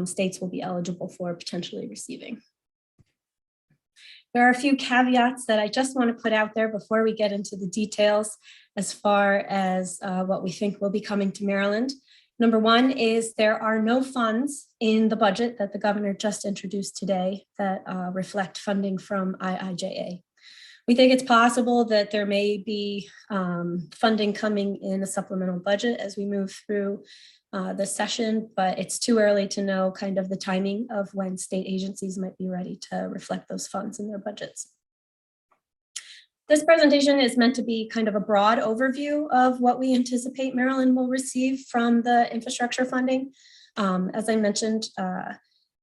states will be eligible for potentially receiving. There are a few caveats that I just want to put out there before we get into the details as far as what we think will be coming to Maryland. Number one is there are no funds in the budget that the governor just introduced today that reflect funding from IIJA. We think it's possible that there may be funding coming in a supplemental budget as we move through the session, but it's too early to know kind of the timing of when state agencies might be ready to reflect those funds in their budgets. This presentation is meant to be kind of a broad overview of what we anticipate Maryland will receive from the infrastructure funding. As I mentioned,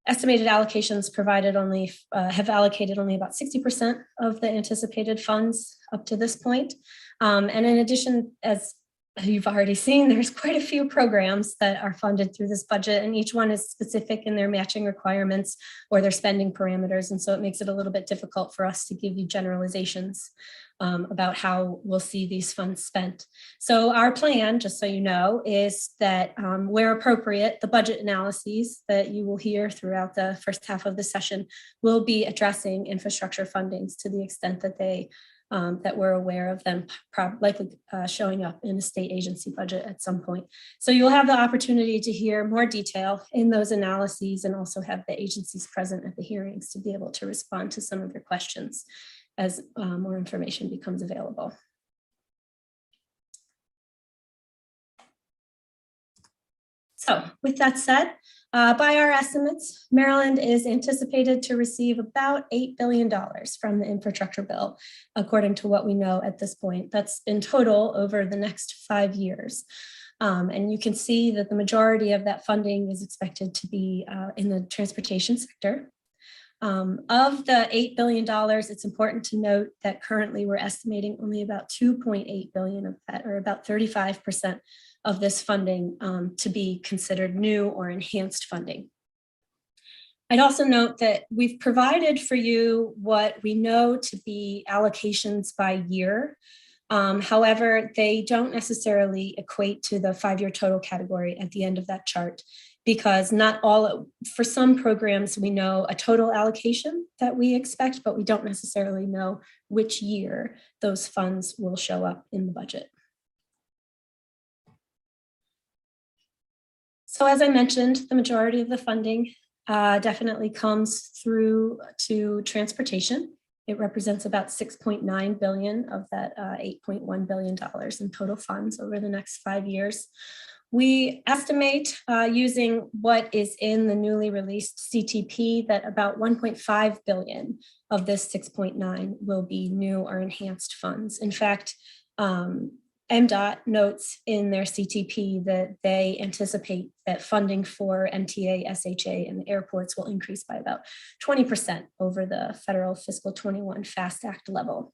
estimated allocations provided only have allocated only about 60% of the anticipated funds up to this point. And in addition, as you've already seen, there's quite a few programs that are funded through this budget, and each one is specific in their matching requirements or their spending parameters. And so it makes it a little bit difficult for us to give you generalizations about how we'll see these funds spent. So our plan, just so you know, is that where appropriate, the budget analyses that you will hear throughout the first half of the session will be addressing infrastructure fundings to the extent that they that we're aware of them likely showing up in a state agency budget at some point. So you'll have the opportunity to hear more detail in those analyses and also have the agencies present at the hearings to be able to respond to some of your questions as more information becomes available. So with that said, by our estimates, Maryland is anticipated to receive about $8 billion from the infrastructure bill, according to what we know at this point. That's in total over the next 5 years. And you can see that the majority of that funding is expected to be in the transportation sector. Of the $8 billion, it's important to note that currently we're estimating only about $2.8 billion of that, or about 35% of this funding to be considered new or enhanced funding. I'd also note that we've provided for you what we know to be allocations by year. However, they don't necessarily equate to the 5-year total category at the end of that chart, because not all, for some programs, we know a total allocation that we expect, but we don't necessarily know which year those funds will show up in the budget. So as I mentioned, the majority of the funding definitely comes through to transportation. It represents about $6.9 billion of that $8.1 billion in total funds over the next 5 years. We estimate using what is in the newly released CTP that about 1.5 billion of this 6.9 will be new or enhanced funds. In fact, MDOT notes in their CTP that they anticipate that funding for MTA, SHA, and the airports will increase by about 20% over the federal fiscal 21 FAST Act level.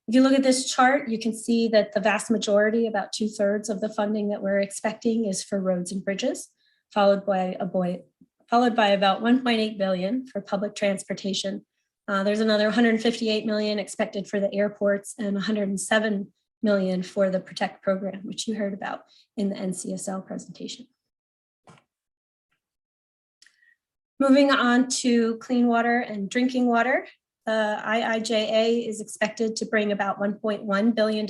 If you look at this chart, you can see that the vast majority, about 2/3 of the funding that we're expecting, is for roads and bridges, followed by about 1.8 billion for public transportation. There's another 158 million expected for the airports and 107 million for the Protect program, which you heard about in the NCSL presentation. Moving on to clean water and drinking water. The IIJA is expected to bring about $1.1 billion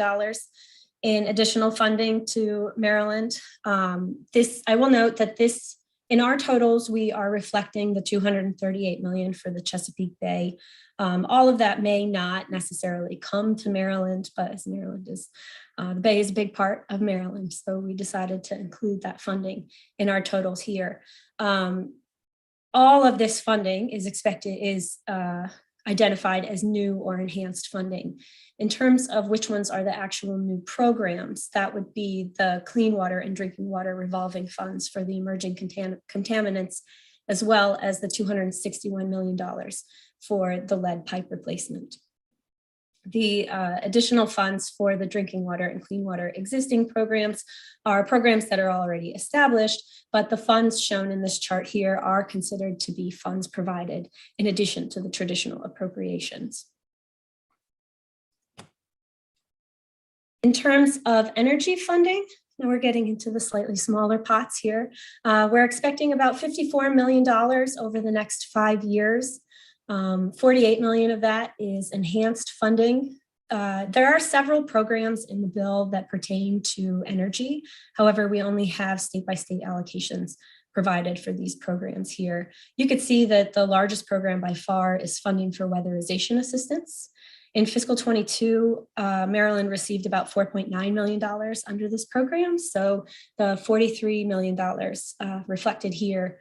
in additional funding to Maryland. I will note that this, in our totals, we are reflecting the $238 million for the Chesapeake Bay. All of that may not necessarily come to Maryland, but as Maryland is, the Bay is a big part of Maryland, so we decided to include that funding in our totals here. All of this funding is identified as new or enhanced funding. In terms of which ones are the actual new programs, that would be the clean water and drinking water revolving funds for the emerging contaminants, as well as the $261 million for the lead pipe replacement. The additional funds for the drinking water and clean water existing programs are programs that are already established, but the funds shown in this chart here are considered to be funds provided in addition to the traditional appropriations. In terms of energy funding, now we're getting into the slightly smaller pots here. We're expecting about $54 million over the next 5 years. 48 million of that is enhanced funding. There are several programs in the bill that pertain to energy. However, we only have state-by-state allocations provided for these programs here. You could see that the largest program by far is funding for weatherization assistance. In fiscal 22, Maryland received about $4.9 million under this program. So the $43 million reflected here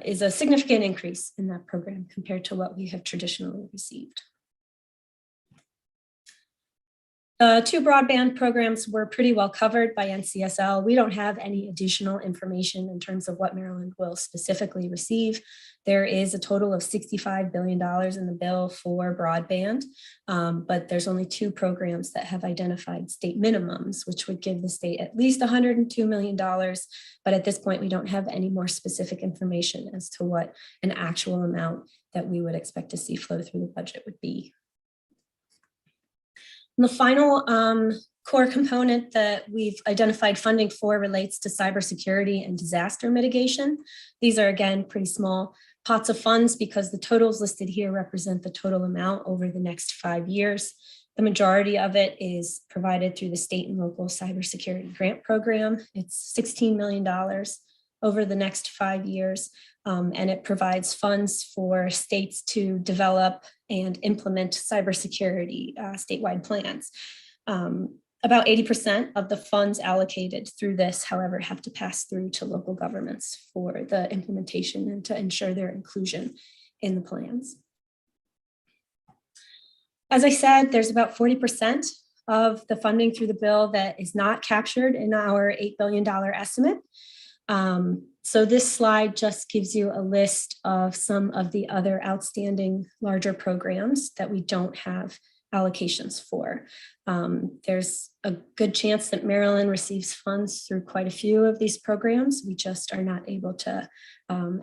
is a significant increase in that program compared to what we have traditionally received. The 2 broadband programs were pretty well covered by NCSL. We don't have any additional information in terms of what Maryland will specifically receive. There is a total of $65 billion in the bill for broadband, but there's only 2 programs that have identified state minimums, which would give the state at least $102 million. But at this point, we don't have any more specific information as to what an actual amount that we would expect to see flow through the budget would be. And the final core component that we've identified funding for relates to cybersecurity and disaster mitigation. These are, again, pretty small pots of funds because the totals listed here represent the total amount over the next 5 years. The majority of it is provided through the state and local cybersecurity grant program. It's $16 million over the next 5 years, and it provides funds for states to develop and implement cybersecurity statewide plans. About 80% of the funds allocated through this, however, have to pass through to local governments for the implementation and to ensure their inclusion in the plans. As I said, there's about 40% of the funding through the bill that is not captured in our $8 billion estimate. So this slide just gives you a list of some of the other outstanding larger programs that we don't have allocations for. There's a good chance that Maryland receives funds through quite a few of these programs. We just are not able to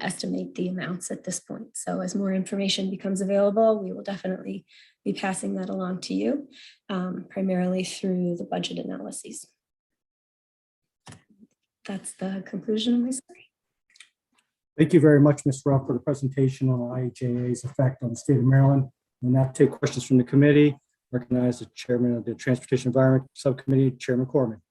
estimate the amounts at this point. So as more information becomes available, we will definitely be passing that along to you, primarily through the budget analyses. That's the conclusion of my story. Thank you very much, Ms. Ruff, for the presentation on IHAA's effect on the state of Maryland. We'll now take questions from the committee. Recognize the chairman of the Transportation Environment Subcommittee, Chairman Corman.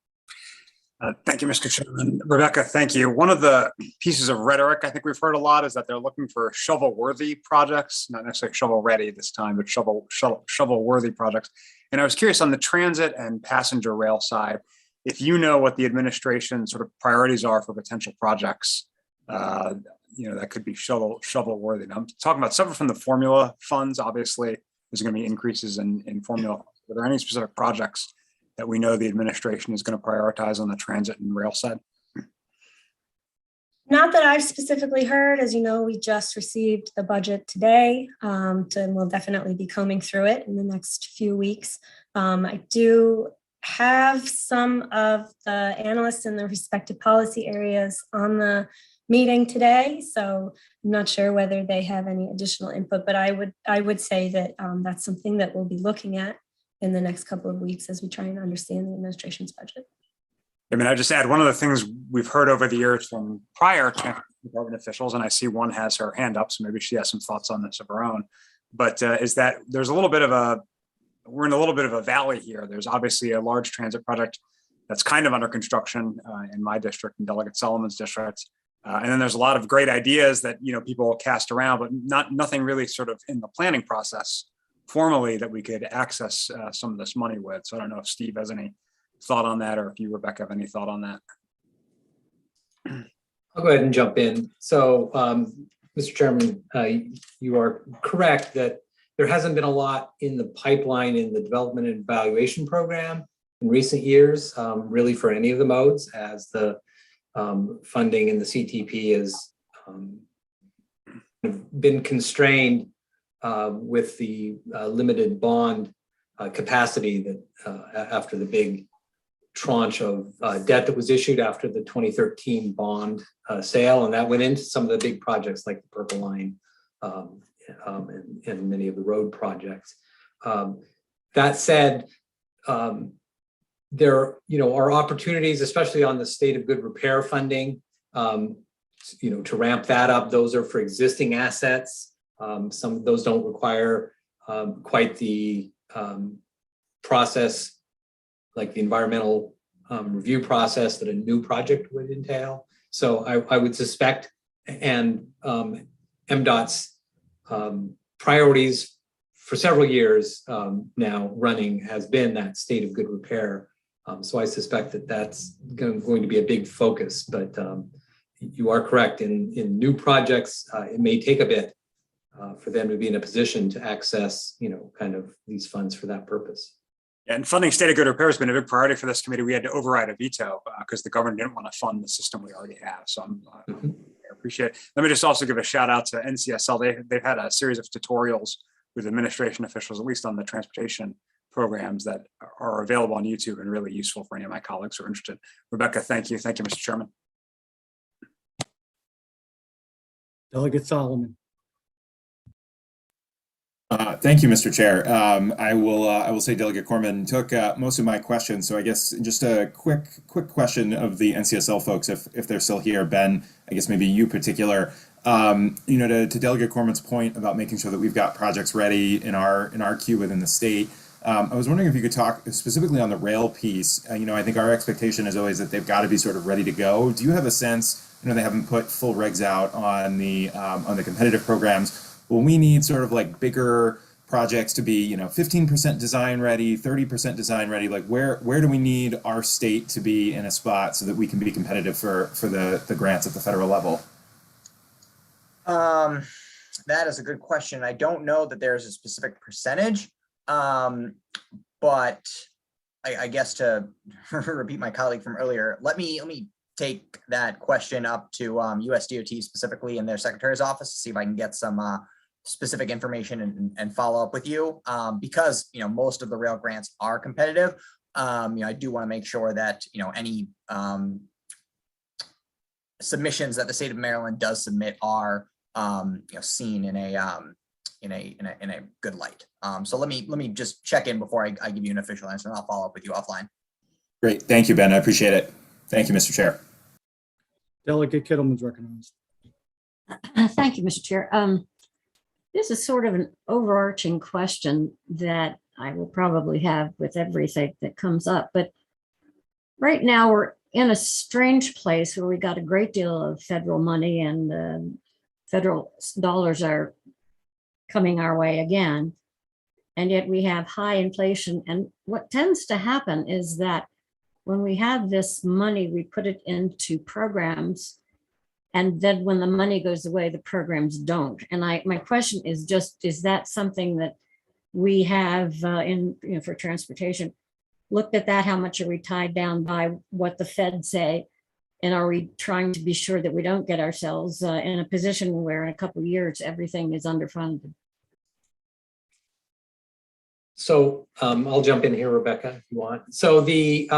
Thank you, Mr. Chairman. Rebecca, thank you. One of the pieces of rhetoric I think we've heard a lot is that they're looking for shovel-worthy projects, not necessarily shovel-ready this time, but shovel-worthy projects. And I was curious on the transit and passenger rail side, if you know what the administration sort of priorities are for potential projects, that could be shovel-worthy. Now, I'm talking about several from the formula funds. Obviously, there's going to be increases in formula. Are there any specific projects that we know the administration is going to prioritize on the transit and rail side? Not that I've specifically heard. As you know, we just received the budget today, and we'll definitely be combing through it in the next few weeks. I do have some of the analysts in the respective policy areas on the meeting today, so I'm not sure whether they have any additional input, but I would say that that's something that we'll be looking at in the next couple of weeks as we try and understand the administration's budget. I mean, I just add one of the things we've heard over the years from prior department officials, and I see one has her hand up, so maybe she has some thoughts on this of her own, but is that we're in a little bit of a valley here. There's obviously a large transit project that's kind of under construction in my district and Delegate Solomon's district. And then there's a lot of great ideas that people cast around, but nothing really sort of in the planning process formally that we could access some of this money with. So I don't know if Steve has any thought on that, or if you, Rebecca, have any thought on that. I'll go ahead and jump in. So, Mr. Chairman, you are correct that there hasn't been a lot in the pipeline in the development and evaluation program in recent years, really for any of the modes, as the funding in the CTP has been constrained with the limited bond capacity that after the big tranche of debt that was issued after the 2013 bond sale, and that went into some of the big projects like the Purple Line and many of the road projects. That said, there are opportunities, especially on the state of good repair funding, to ramp that up. Those are for existing assets. Some of those don't require quite the process, like the environmental review process that a new project would entail. So I would suspect, and MDOT's priorities for several years now running has been that state of good repair. So I suspect that that's going to be a big focus, but you are correct. In new projects, it may take a bit for them to be in a position to access, kind of these funds for that purpose. And funding state of good repair has been a big priority for this committee. We had to override a veto because the government didn't want to fund the system we already have. So I appreciate it. Let me just also give a shout out to NCSL. They've had a series of tutorials with administration officials, at least on the transportation programs, that are available on YouTube and really useful for any of my colleagues who are interested. Rebecca, thank you. Thank you, Mr. Chairman. Delegate Solomon. Thank you, Mr. Chair. I will say Delegate Corman took most of my questions. So I guess just a quick question of the NCSL folks, if they're still here. Ben, I guess maybe you particular. To Delegate Corman's point about making sure that we've got projects ready in our queue within the state. I was wondering if you could talk specifically on the rail piece. I think our expectation is always that they've got to be sort of ready to go. Do you have a sense? They haven't put full regs out on the competitive programs. Will we need sort of like bigger projects to be, 15% design ready, 30% design ready? Like where do we need our state to be in a spot so that we can be competitive for the grants at the federal level? That is a good question. I don't know that there's a specific percentage, but I guess to repeat my colleague from earlier, let me take that question up to USDOT specifically in their secretary's office to see if I can get some specific information and follow up with you. Because, most of the rail grants are competitive. I do want to make sure that, any submissions that the state of Maryland does submit are, seen in a good light. So let me just check in before I give you an official answer, and I'll follow up with you offline. Great. Thank you, Ben. I appreciate it. Thank you, Mr. Chair. Delegate Kittleman's recognized. Thank you, Mr. Chair. This is sort of an overarching question that I will probably have with everything that comes up. But right now we're in a strange place where we got a great deal of federal money and federal dollars are coming our way again. And yet we have high inflation. And what tends to happen is that when we have this money, we put it into programs. And then when the money goes away, the programs don't. And my question is just, is that something that we have for transportation, looked at that? How much are we tied down by what the Fed say? And are we trying to be sure that we don't get ourselves in a position where in a couple of years, everything is underfunded? So I'll jump in here, Rebecca, if you want. So the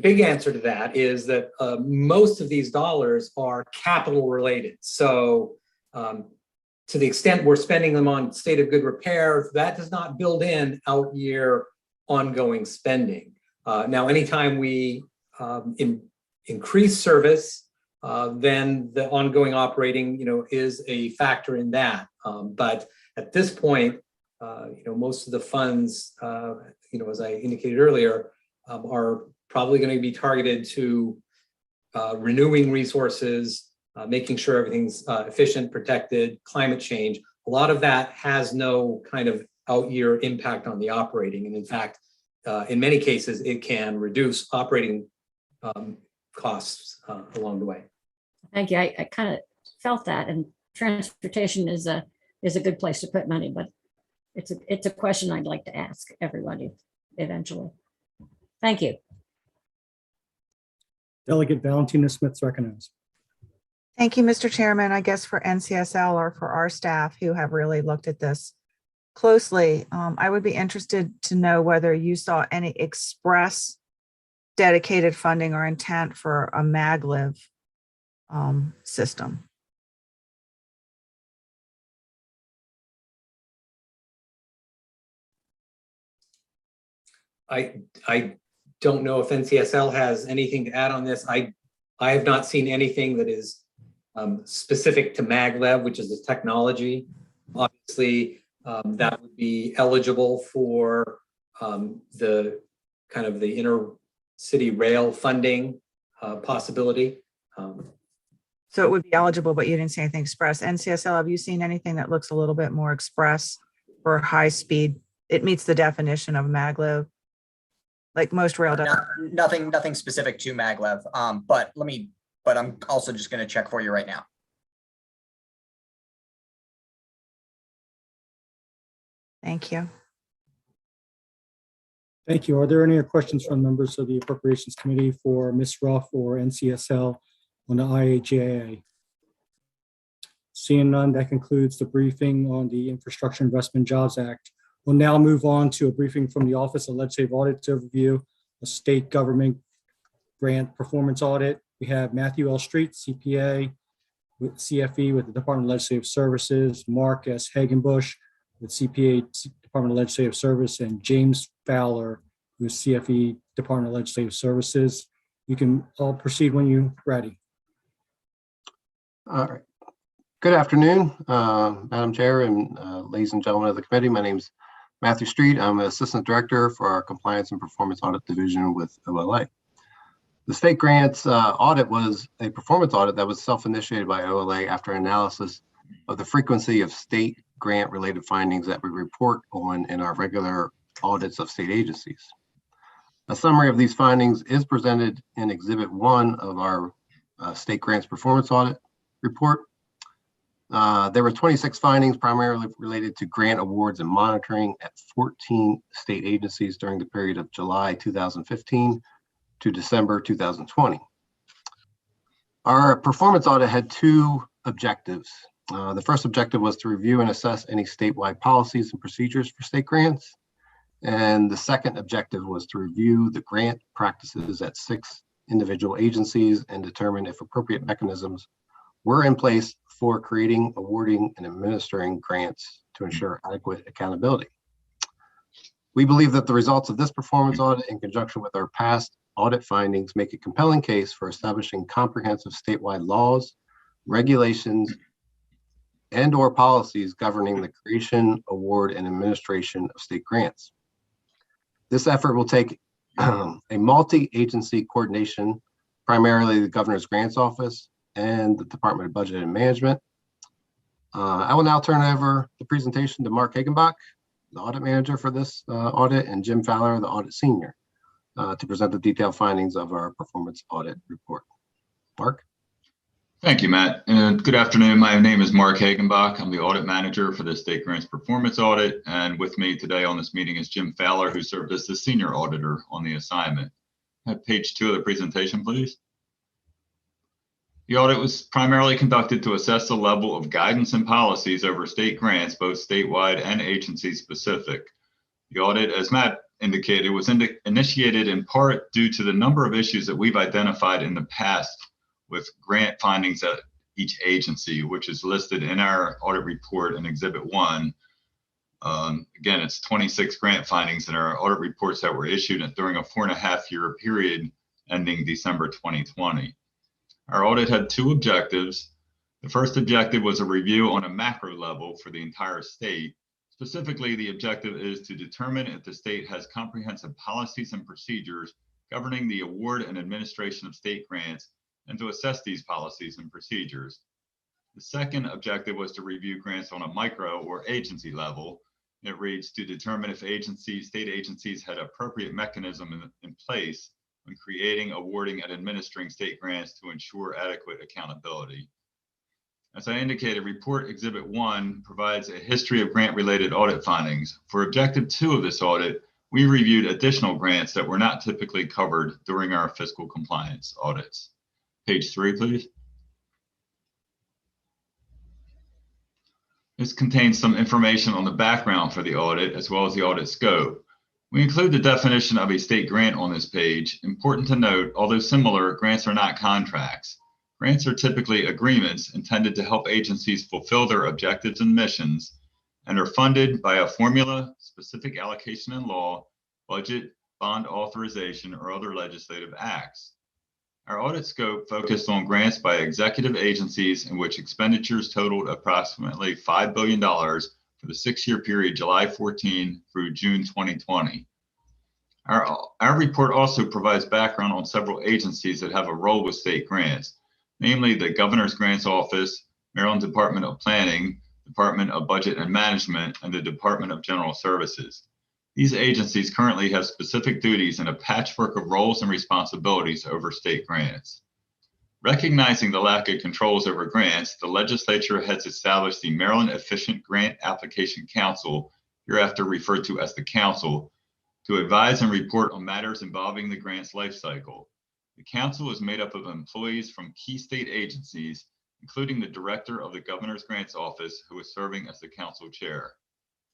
big answer to that is that most of these dollars are capital related. So to the extent we're spending them on state of good repair, that does not build in out year ongoing spending. Now, anytime we increase service, then the ongoing operating, is a factor in that. But at this point, most of the funds, as I indicated earlier, are probably going to be targeted to renewing resources, making sure everything's efficient, protected, climate change. A lot of that has no kind of out-year impact on the operating. And in fact, in many cases, it can reduce operating costs along the way. Thank you. I kind of felt that, and transportation is a good place to put money, but it's a question I'd like to ask everybody eventually. Thank you. Delegate Valentina Smith's recognized. Thank you, Mr. Chairman. I guess for NCSL or for our staff who have really looked at this closely, I would be interested to know whether you saw any express dedicated funding or intent for a maglev system. I don't know if NCSL has anything to add on this. I have not seen anything that is specific to maglev, which is the technology. Obviously, that would be eligible for the kind of the inner city rail funding possibility. So it would be eligible, but you didn't see anything express. NCSL, have you seen anything that looks a little bit more express for high speed? It meets the definition of maglev, like most rail. Nothing specific to maglev. But I'm also just going to check for you right now. Thank you. Thank you. Are there any questions from members of the Appropriations Committee for Ms. Ruff or NCSL on the IIJA? Seeing none, that concludes the briefing on the Infrastructure Investment Jobs Act. We'll now move on to a briefing from the Office of Legislative Audit's overview, a state government grant performance audit. We have Matthew L. Street, CPA, with CFE with the Department of Legislative Services, Mark S. Hagenbush with CPA, Department of Legislative Service, and James Fowler with CFE, Department of Legislative Services. You can all proceed when you're ready. All right. Good afternoon, Madam Chair and ladies and gentlemen of the committee. My name is Matthew Street. I'm an Assistant Director for our Compliance and Performance Audit Division with OLA. The state grants audit was a performance audit that was self-initiated by OLA after analysis of the frequency of state grant related findings that we report on in our regular audits of state agencies. A summary of these findings is presented in Exhibit 1 of our state grants performance audit report. There were 26 findings primarily related to grant awards and monitoring at 14 state agencies during the period of July 2015 to December 2020. Our performance audit had two objectives. The first objective was to review and assess any statewide policies and procedures for state grants. And the second objective was to review the grant practices at 6 individual agencies and determine if appropriate mechanisms were in place for creating, awarding, and administering grants to ensure adequate accountability. We believe that the results of this performance audit, in conjunction with our past audit findings, make a compelling case for establishing comprehensive statewide laws, regulations, and/or policies governing the creation, award, and administration of state grants. This effort will take a multi-agency coordination, primarily the Governor's Grants Office and the Department of Budget and Management. I will now turn over the presentation to Mark Hagenbach, the audit manager for this audit, and Jim Fowler, the audit senior, to present the detailed findings of our performance audit report. Mark? Thank you, Matt. And good afternoon. My name is Mark Hagenbach. I'm the audit manager for the State Grants Performance Audit. And with me today on this meeting is Jim Fowler, who served as the senior auditor on the assignment. Page 2 of the presentation, please. The audit was primarily conducted to assess the level of guidance and policies over state grants, both statewide and agency specific. The audit, as Matt indicated, was initiated in part due to the number of issues that we've identified in the past with grant findings at each agency, which is listed in our audit report in Exhibit 1. Again, it's 26 grant findings in our audit reports that were issued during a 4.5-year period ending December 2020. Our audit had two objectives. The first objective was a review on a macro level for the entire state. Specifically, the objective is to determine if the state has comprehensive policies and procedures governing the award and administration of state grants, and to assess these policies and procedures. The second objective was to review grants on a micro or agency level. It reads, to determine if state agencies had appropriate mechanism in place when creating, awarding, and administering state grants to ensure adequate accountability. As I indicated, Report Exhibit 1 provides a history of grant-related audit findings. For Objective 2 of this audit, we reviewed additional grants that were not typically covered during our fiscal compliance audits. Page 3, please. This contains some information on the background for the audit as well as the audit scope. We include the definition of a state grant on this page. Important to note, although similar, grants are not contracts. Grants are typically agreements intended to help agencies fulfill their objectives and missions, and are funded by a formula, specific allocation in law, budget, bond authorization, or other legislative acts. Our audit scope focused on grants by executive agencies in which expenditures totaled approximately $5 billion for the 6-year period July 14 through June 2020. Our report also provides background on several agencies that have a role with state grants, namely the Governor's Grants Office, Maryland Department of Planning, Department of Budget and Management, and the Department of General Services. These agencies currently have specific duties and a patchwork of roles and responsibilities over state grants. Recognizing the lack of controls over grants, the legislature has established the Maryland Efficient Grant Application Council, hereafter referred to as the Council, to advise and report on matters involving the grants lifecycle. The Council is made up of employees from key state agencies, including the Director of the Governor's Grants Office, who is serving as the Council Chair.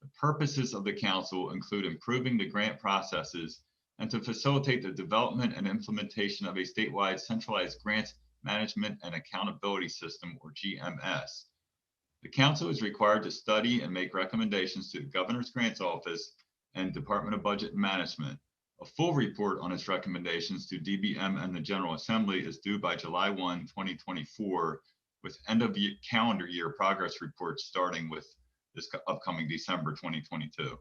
The purposes of the Council include improving the grant processes and to facilitate the development and implementation of a statewide centralized grants management and accountability system, or GMS. The Council is required to study and make recommendations to the Governor's Grants Office and Department of Budget and Management. A full report on its recommendations to DBM and the General Assembly is due by July 1, 2024, with end of calendar year progress reports starting with this upcoming December 2022.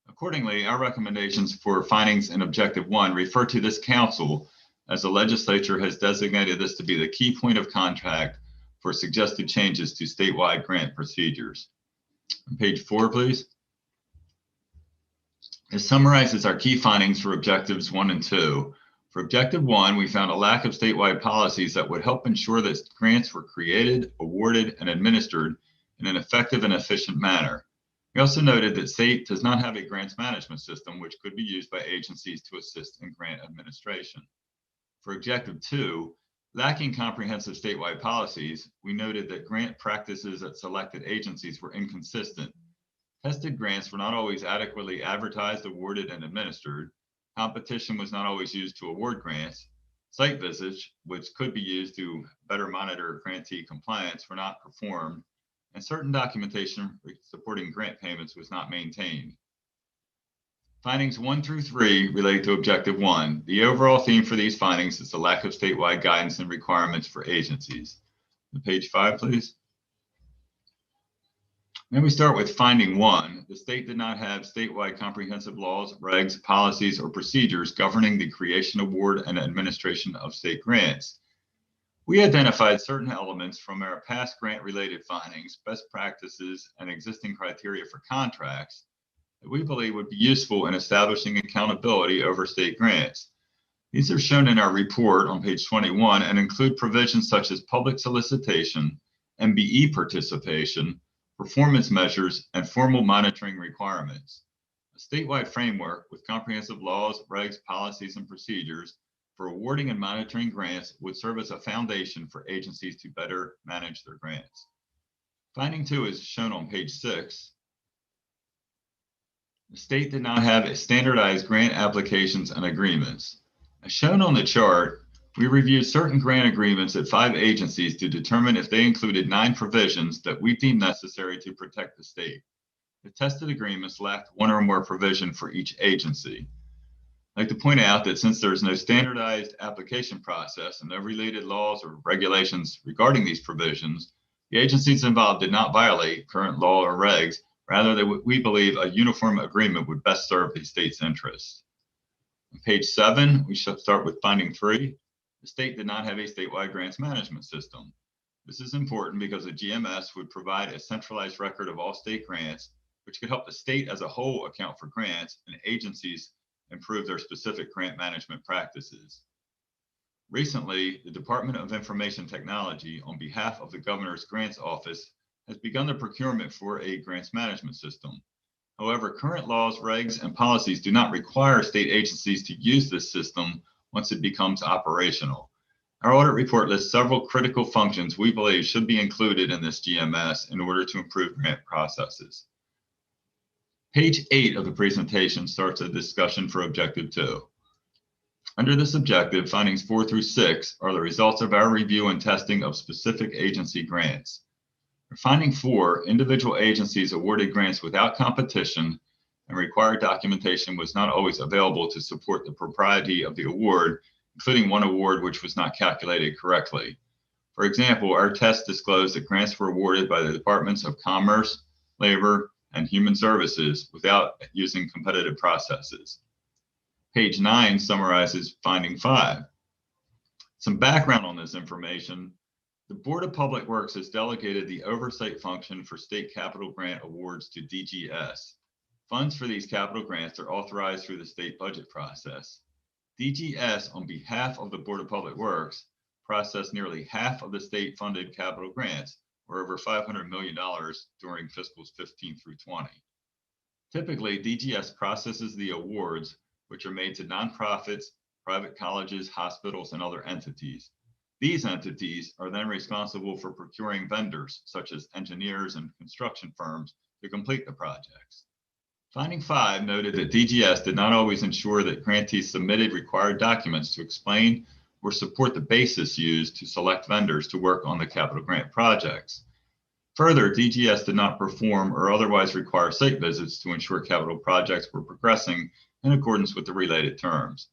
Accordingly, our recommendations for findings in Objective 1 refer to this Council, as the legislature has designated this to be the key point of contact for suggested changes to statewide grant procedures. On page 4, please. This summarizes our key findings for Objectives 1 and 2. For Objective 1, we found a lack of statewide policies that would help ensure that grants were created, awarded, and administered in an effective and efficient manner. We also noted that state does not have a grants management system, which could be used by agencies to assist in grant administration. For Objective 2, Lacking comprehensive statewide policies, we noted that grant practices at selected agencies were inconsistent. Tested grants were not always adequately advertised, awarded, and administered. Competition was not always used to award grants. Site visits, which could be used to better monitor grantee compliance, were not performed, and certain documentation supporting grant payments was not maintained. Findings 1 through 3 relate to Objective 1. The overall theme for these findings is the lack of statewide guidance and requirements for agencies. Page 5, please. Then we start with Finding 1. The state did not have statewide comprehensive laws, regs, policies, or procedures governing the creation, award, and administration of state grants. We identified certain elements from our past grant-related findings, best practices, and existing criteria for contracts that we believe would be useful in establishing accountability over state grants. These are shown in our report on page 21 and include provisions such as public solicitation, MBE participation, performance measures, and formal monitoring requirements. A statewide framework with comprehensive laws, regs, policies, and procedures for awarding and monitoring grants would serve as a foundation for agencies to better manage their grants. Finding 2 is shown on page 6. The state did not have standardized grant applications and agreements. As shown on the chart, we reviewed certain grant agreements at 5 agencies to determine if they included 9 provisions that we deemed necessary to protect the state. The tested agreements lacked 1 or more provision for each agency. I'd like to point out that since there is no standardized application process and no related laws or regulations regarding these provisions, the agencies involved did not violate current law or regs. Rather, we believe a uniform agreement would best serve the state's interests. On page 7, we shall start with Finding 3. The state did not have a statewide grants management system. This is important because a GMS would provide a centralized record of all state grants, which could help the state as a whole account for grants and agencies improve their specific grant management practices. Recently, the Department of Information Technology, on behalf of the Governor's Grants Office, has begun the procurement for a grants management system. However, current laws, regs, and policies do not require state agencies to use this system once it becomes operational. Our audit report lists several critical functions we believe should be included in this GMS in order to improve grant processes. Page 8 of the presentation starts a discussion for Objective 2. Under this objective, findings 4 through 6 are the results of our review and testing of specific agency grants. For Finding 4, individual agencies awarded grants without competition, and required documentation was not always available to support the propriety of the award, including one award which was not calculated correctly. For example, our test disclosed that grants were awarded by the Departments of Commerce, Labor, and Human Services without using competitive processes. Page 9 summarizes Finding 5. Some background on this information. The Board of Public Works has delegated the oversight function for state capital grant awards to DGS. Funds for these capital grants are authorized through the state budget process. DGS, on behalf of the Board of Public Works, processed nearly half of the state-funded capital grants, or over $500 million during fiscals 15 through 20. Typically, DGS processes the awards, which are made to nonprofits, private colleges, hospitals, and other entities. These entities are then responsible for procuring vendors, such as engineers and construction firms, to complete the projects. Finding 5 noted that DGS did not always ensure that grantees submitted required documents to explain or support the basis used to select vendors to work on the capital grant projects. Further, DGS did not perform or otherwise require site visits to ensure capital projects were progressing in accordance with the related terms.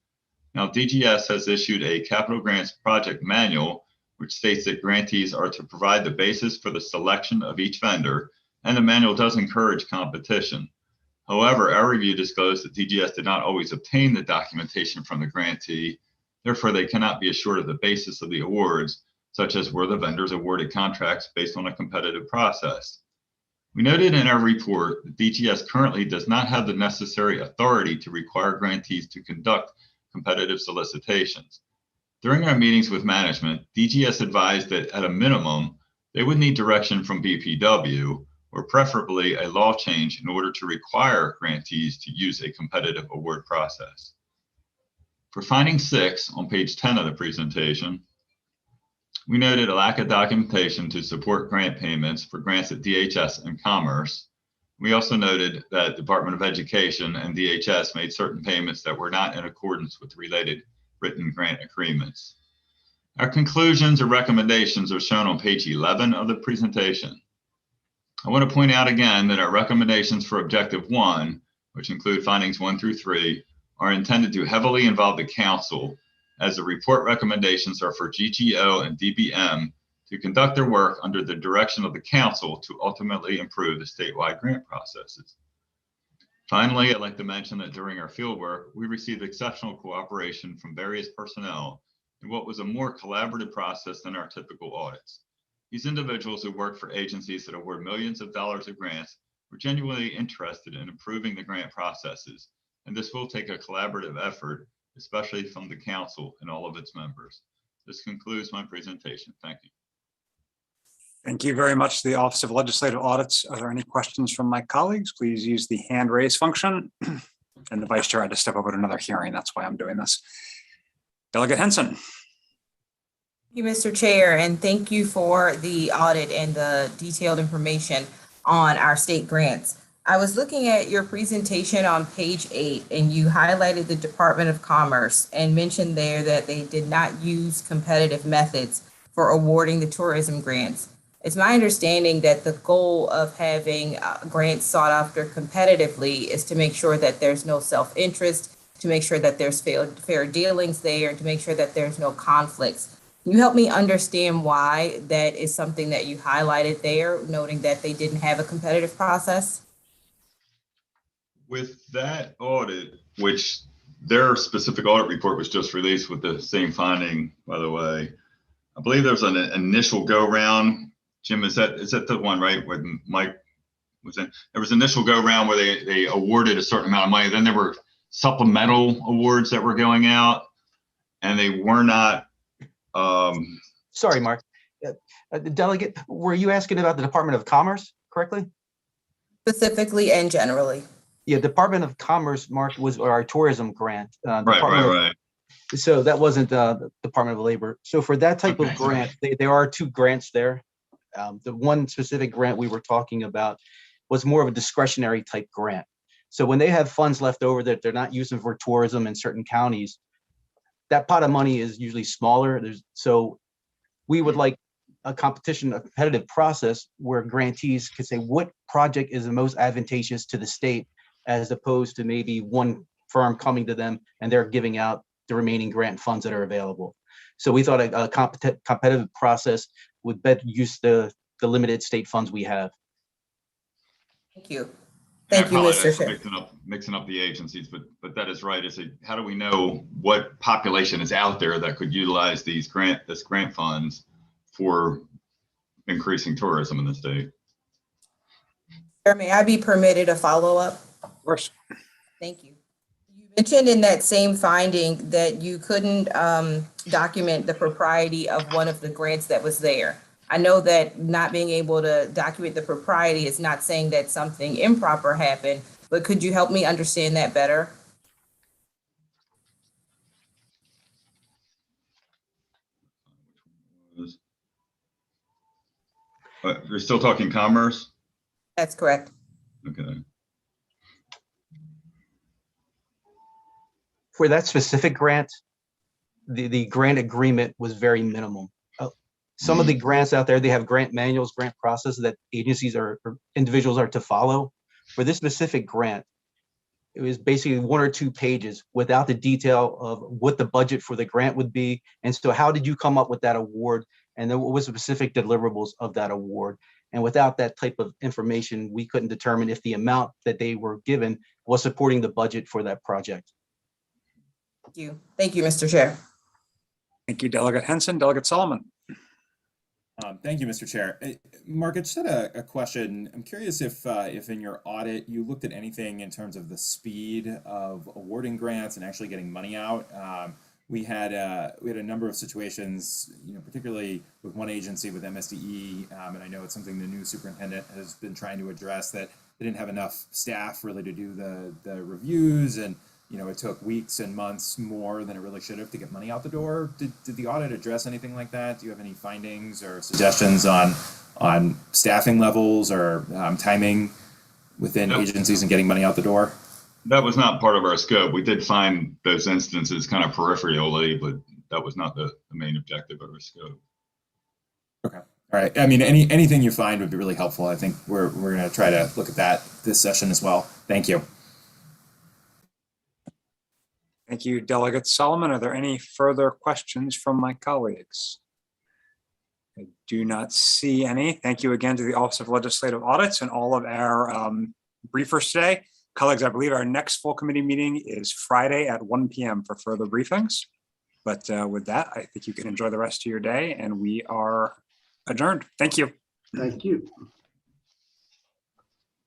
Now, DGS has issued a capital grants project manual, which states that grantees are to provide the basis for the selection of each vendor, and the manual does encourage competition. However, our review disclosed that DGS did not always obtain the documentation from the grantee. Therefore, they cannot be assured of the basis of the awards, such as were the vendors awarded contracts based on a competitive process. We noted in our report that DGS currently does not have the necessary authority to require grantees to conduct competitive solicitations. During our meetings with management, DGS advised that at a minimum, they would need direction from BPW, or preferably a law change, in order to require grantees to use a competitive award process. For Finding 6 on page 10 of the presentation, We noted a lack of documentation to support grant payments for grants at DHS and Commerce. We also noted that Department of Education and DHS made certain payments that were not in accordance with related written grant agreements. Our conclusions or recommendations are shown on page 11 of the presentation. I want to point out again that our recommendations for objective 1, which include findings 1 through 3, are intended to heavily involve the council, as the report recommendations are for GGO and DBM to conduct their work under the direction of the council to ultimately improve the statewide grant processes. Finally, I'd like to mention that during our fieldwork, we received exceptional cooperation from various personnel in what was a more collaborative process than our typical audits. These individuals who work for agencies that award millions of dollars of grants were genuinely interested in improving the grant processes, and this will take a collaborative effort, especially from the council and all of its members. This concludes my presentation. Thank you. Thank you very much to the Office of Legislative Audits. Are there any questions from my colleagues? Please use the hand raise function. And the Vice Chair had to step over to another hearing. That's why I'm doing this. Delegate Henson. Thank you, Mr. Chair, and thank you for the audit and the detailed information on our state grants. I was looking at your presentation on page 8, and you highlighted the Department of Commerce and mentioned there that they did not use competitive methods for awarding the tourism grants. It's my understanding that the goal of having grants sought after competitively is to make sure that there's no self-interest, to make sure that there's fair dealings there, and to make sure that there's no conflicts. Can you help me understand why that is something that you highlighted there, noting that they didn't have a competitive process? With that audit, which their specific audit report was just released with the same finding, by the way, I believe there's an initial go round. Jim, is that the one, right? When Mike was in, there was initial go round where they awarded a certain amount of money. Then there were supplemental awards that were going out, and they were not. Sorry, Mark. Delegate, were you asking about the Department of Commerce correctly? Specifically and generally. Yeah, Department of Commerce, Mark, was our tourism grant. Right. So that wasn't the Department of Labor. So for that type of grant, there are two grants there. The one specific grant we were talking about was more of a discretionary type grant. So when they have funds left over that they're not using for tourism in certain counties, that pot of money is usually smaller. So we would like a competitive process where grantees could say what project is the most advantageous to the state, as opposed to maybe one firm coming to them and they're giving out the remaining grant funds that are available. So we thought a competitive process would better use the limited state funds we have. Thank you. Thank you, Mr. Chair. Mixing up the agencies, but that is right. How do we know what population is out there that could utilize this grant funds for increasing tourism in the state? May I be permitted a follow-up? Of course. Thank you. You mentioned in that same finding that you couldn't document the propriety of one of the grants that was there. I know that not being able to document the propriety is not saying that something improper happened, but could you help me understand that better? You're still talking commerce? That's correct. Okay. For that specific grant, the grant agreement was very minimal. Some of the grants out there, they have grant manuals, grant processes that agencies or individuals are to follow. For this specific grant, it was basically 1 or 2 pages without the detail of what the budget for the grant would be. And so how did you come up with that award? And then what was the specific deliverables of that award? And without that type of information, we couldn't determine if the amount that they were given was supporting the budget for that project. Thank you. Thank you, Mr. Chair. Thank you, Delegate Henson. Delegate Solomon. Thank you, Mr. Chair. Mark, I just had a question. I'm curious if in your audit you looked at anything in terms of the speed of awarding grants and actually getting money out. We had a number of situations, particularly with one agency with MSDE, and I know it's something the new superintendent has been trying to address, that they didn't have enough staff really to do the reviews, and it took weeks and months more than it really should have to get money out the door. Did the audit address anything like that? Do you have any findings or suggestions on staffing levels or timing within agencies and getting money out the door? That was not part of our scope. We did find those instances kind of peripherally, but that was not the main objective of our scope. Okay. All right. I mean, anything you find would be really helpful. I think we're going to try to look at that this session as well. Thank you. Thank you, Delegate Solomon. Are there any further questions from my colleagues? I do not see any. Thank you again to the Office of Legislative Audits and all of our briefers today. Colleagues, I believe our next full committee meeting is Friday at 1 p.m. for further briefings. But with that, I think you can enjoy the rest of your day, and we are adjourned. Thank you. Thank you.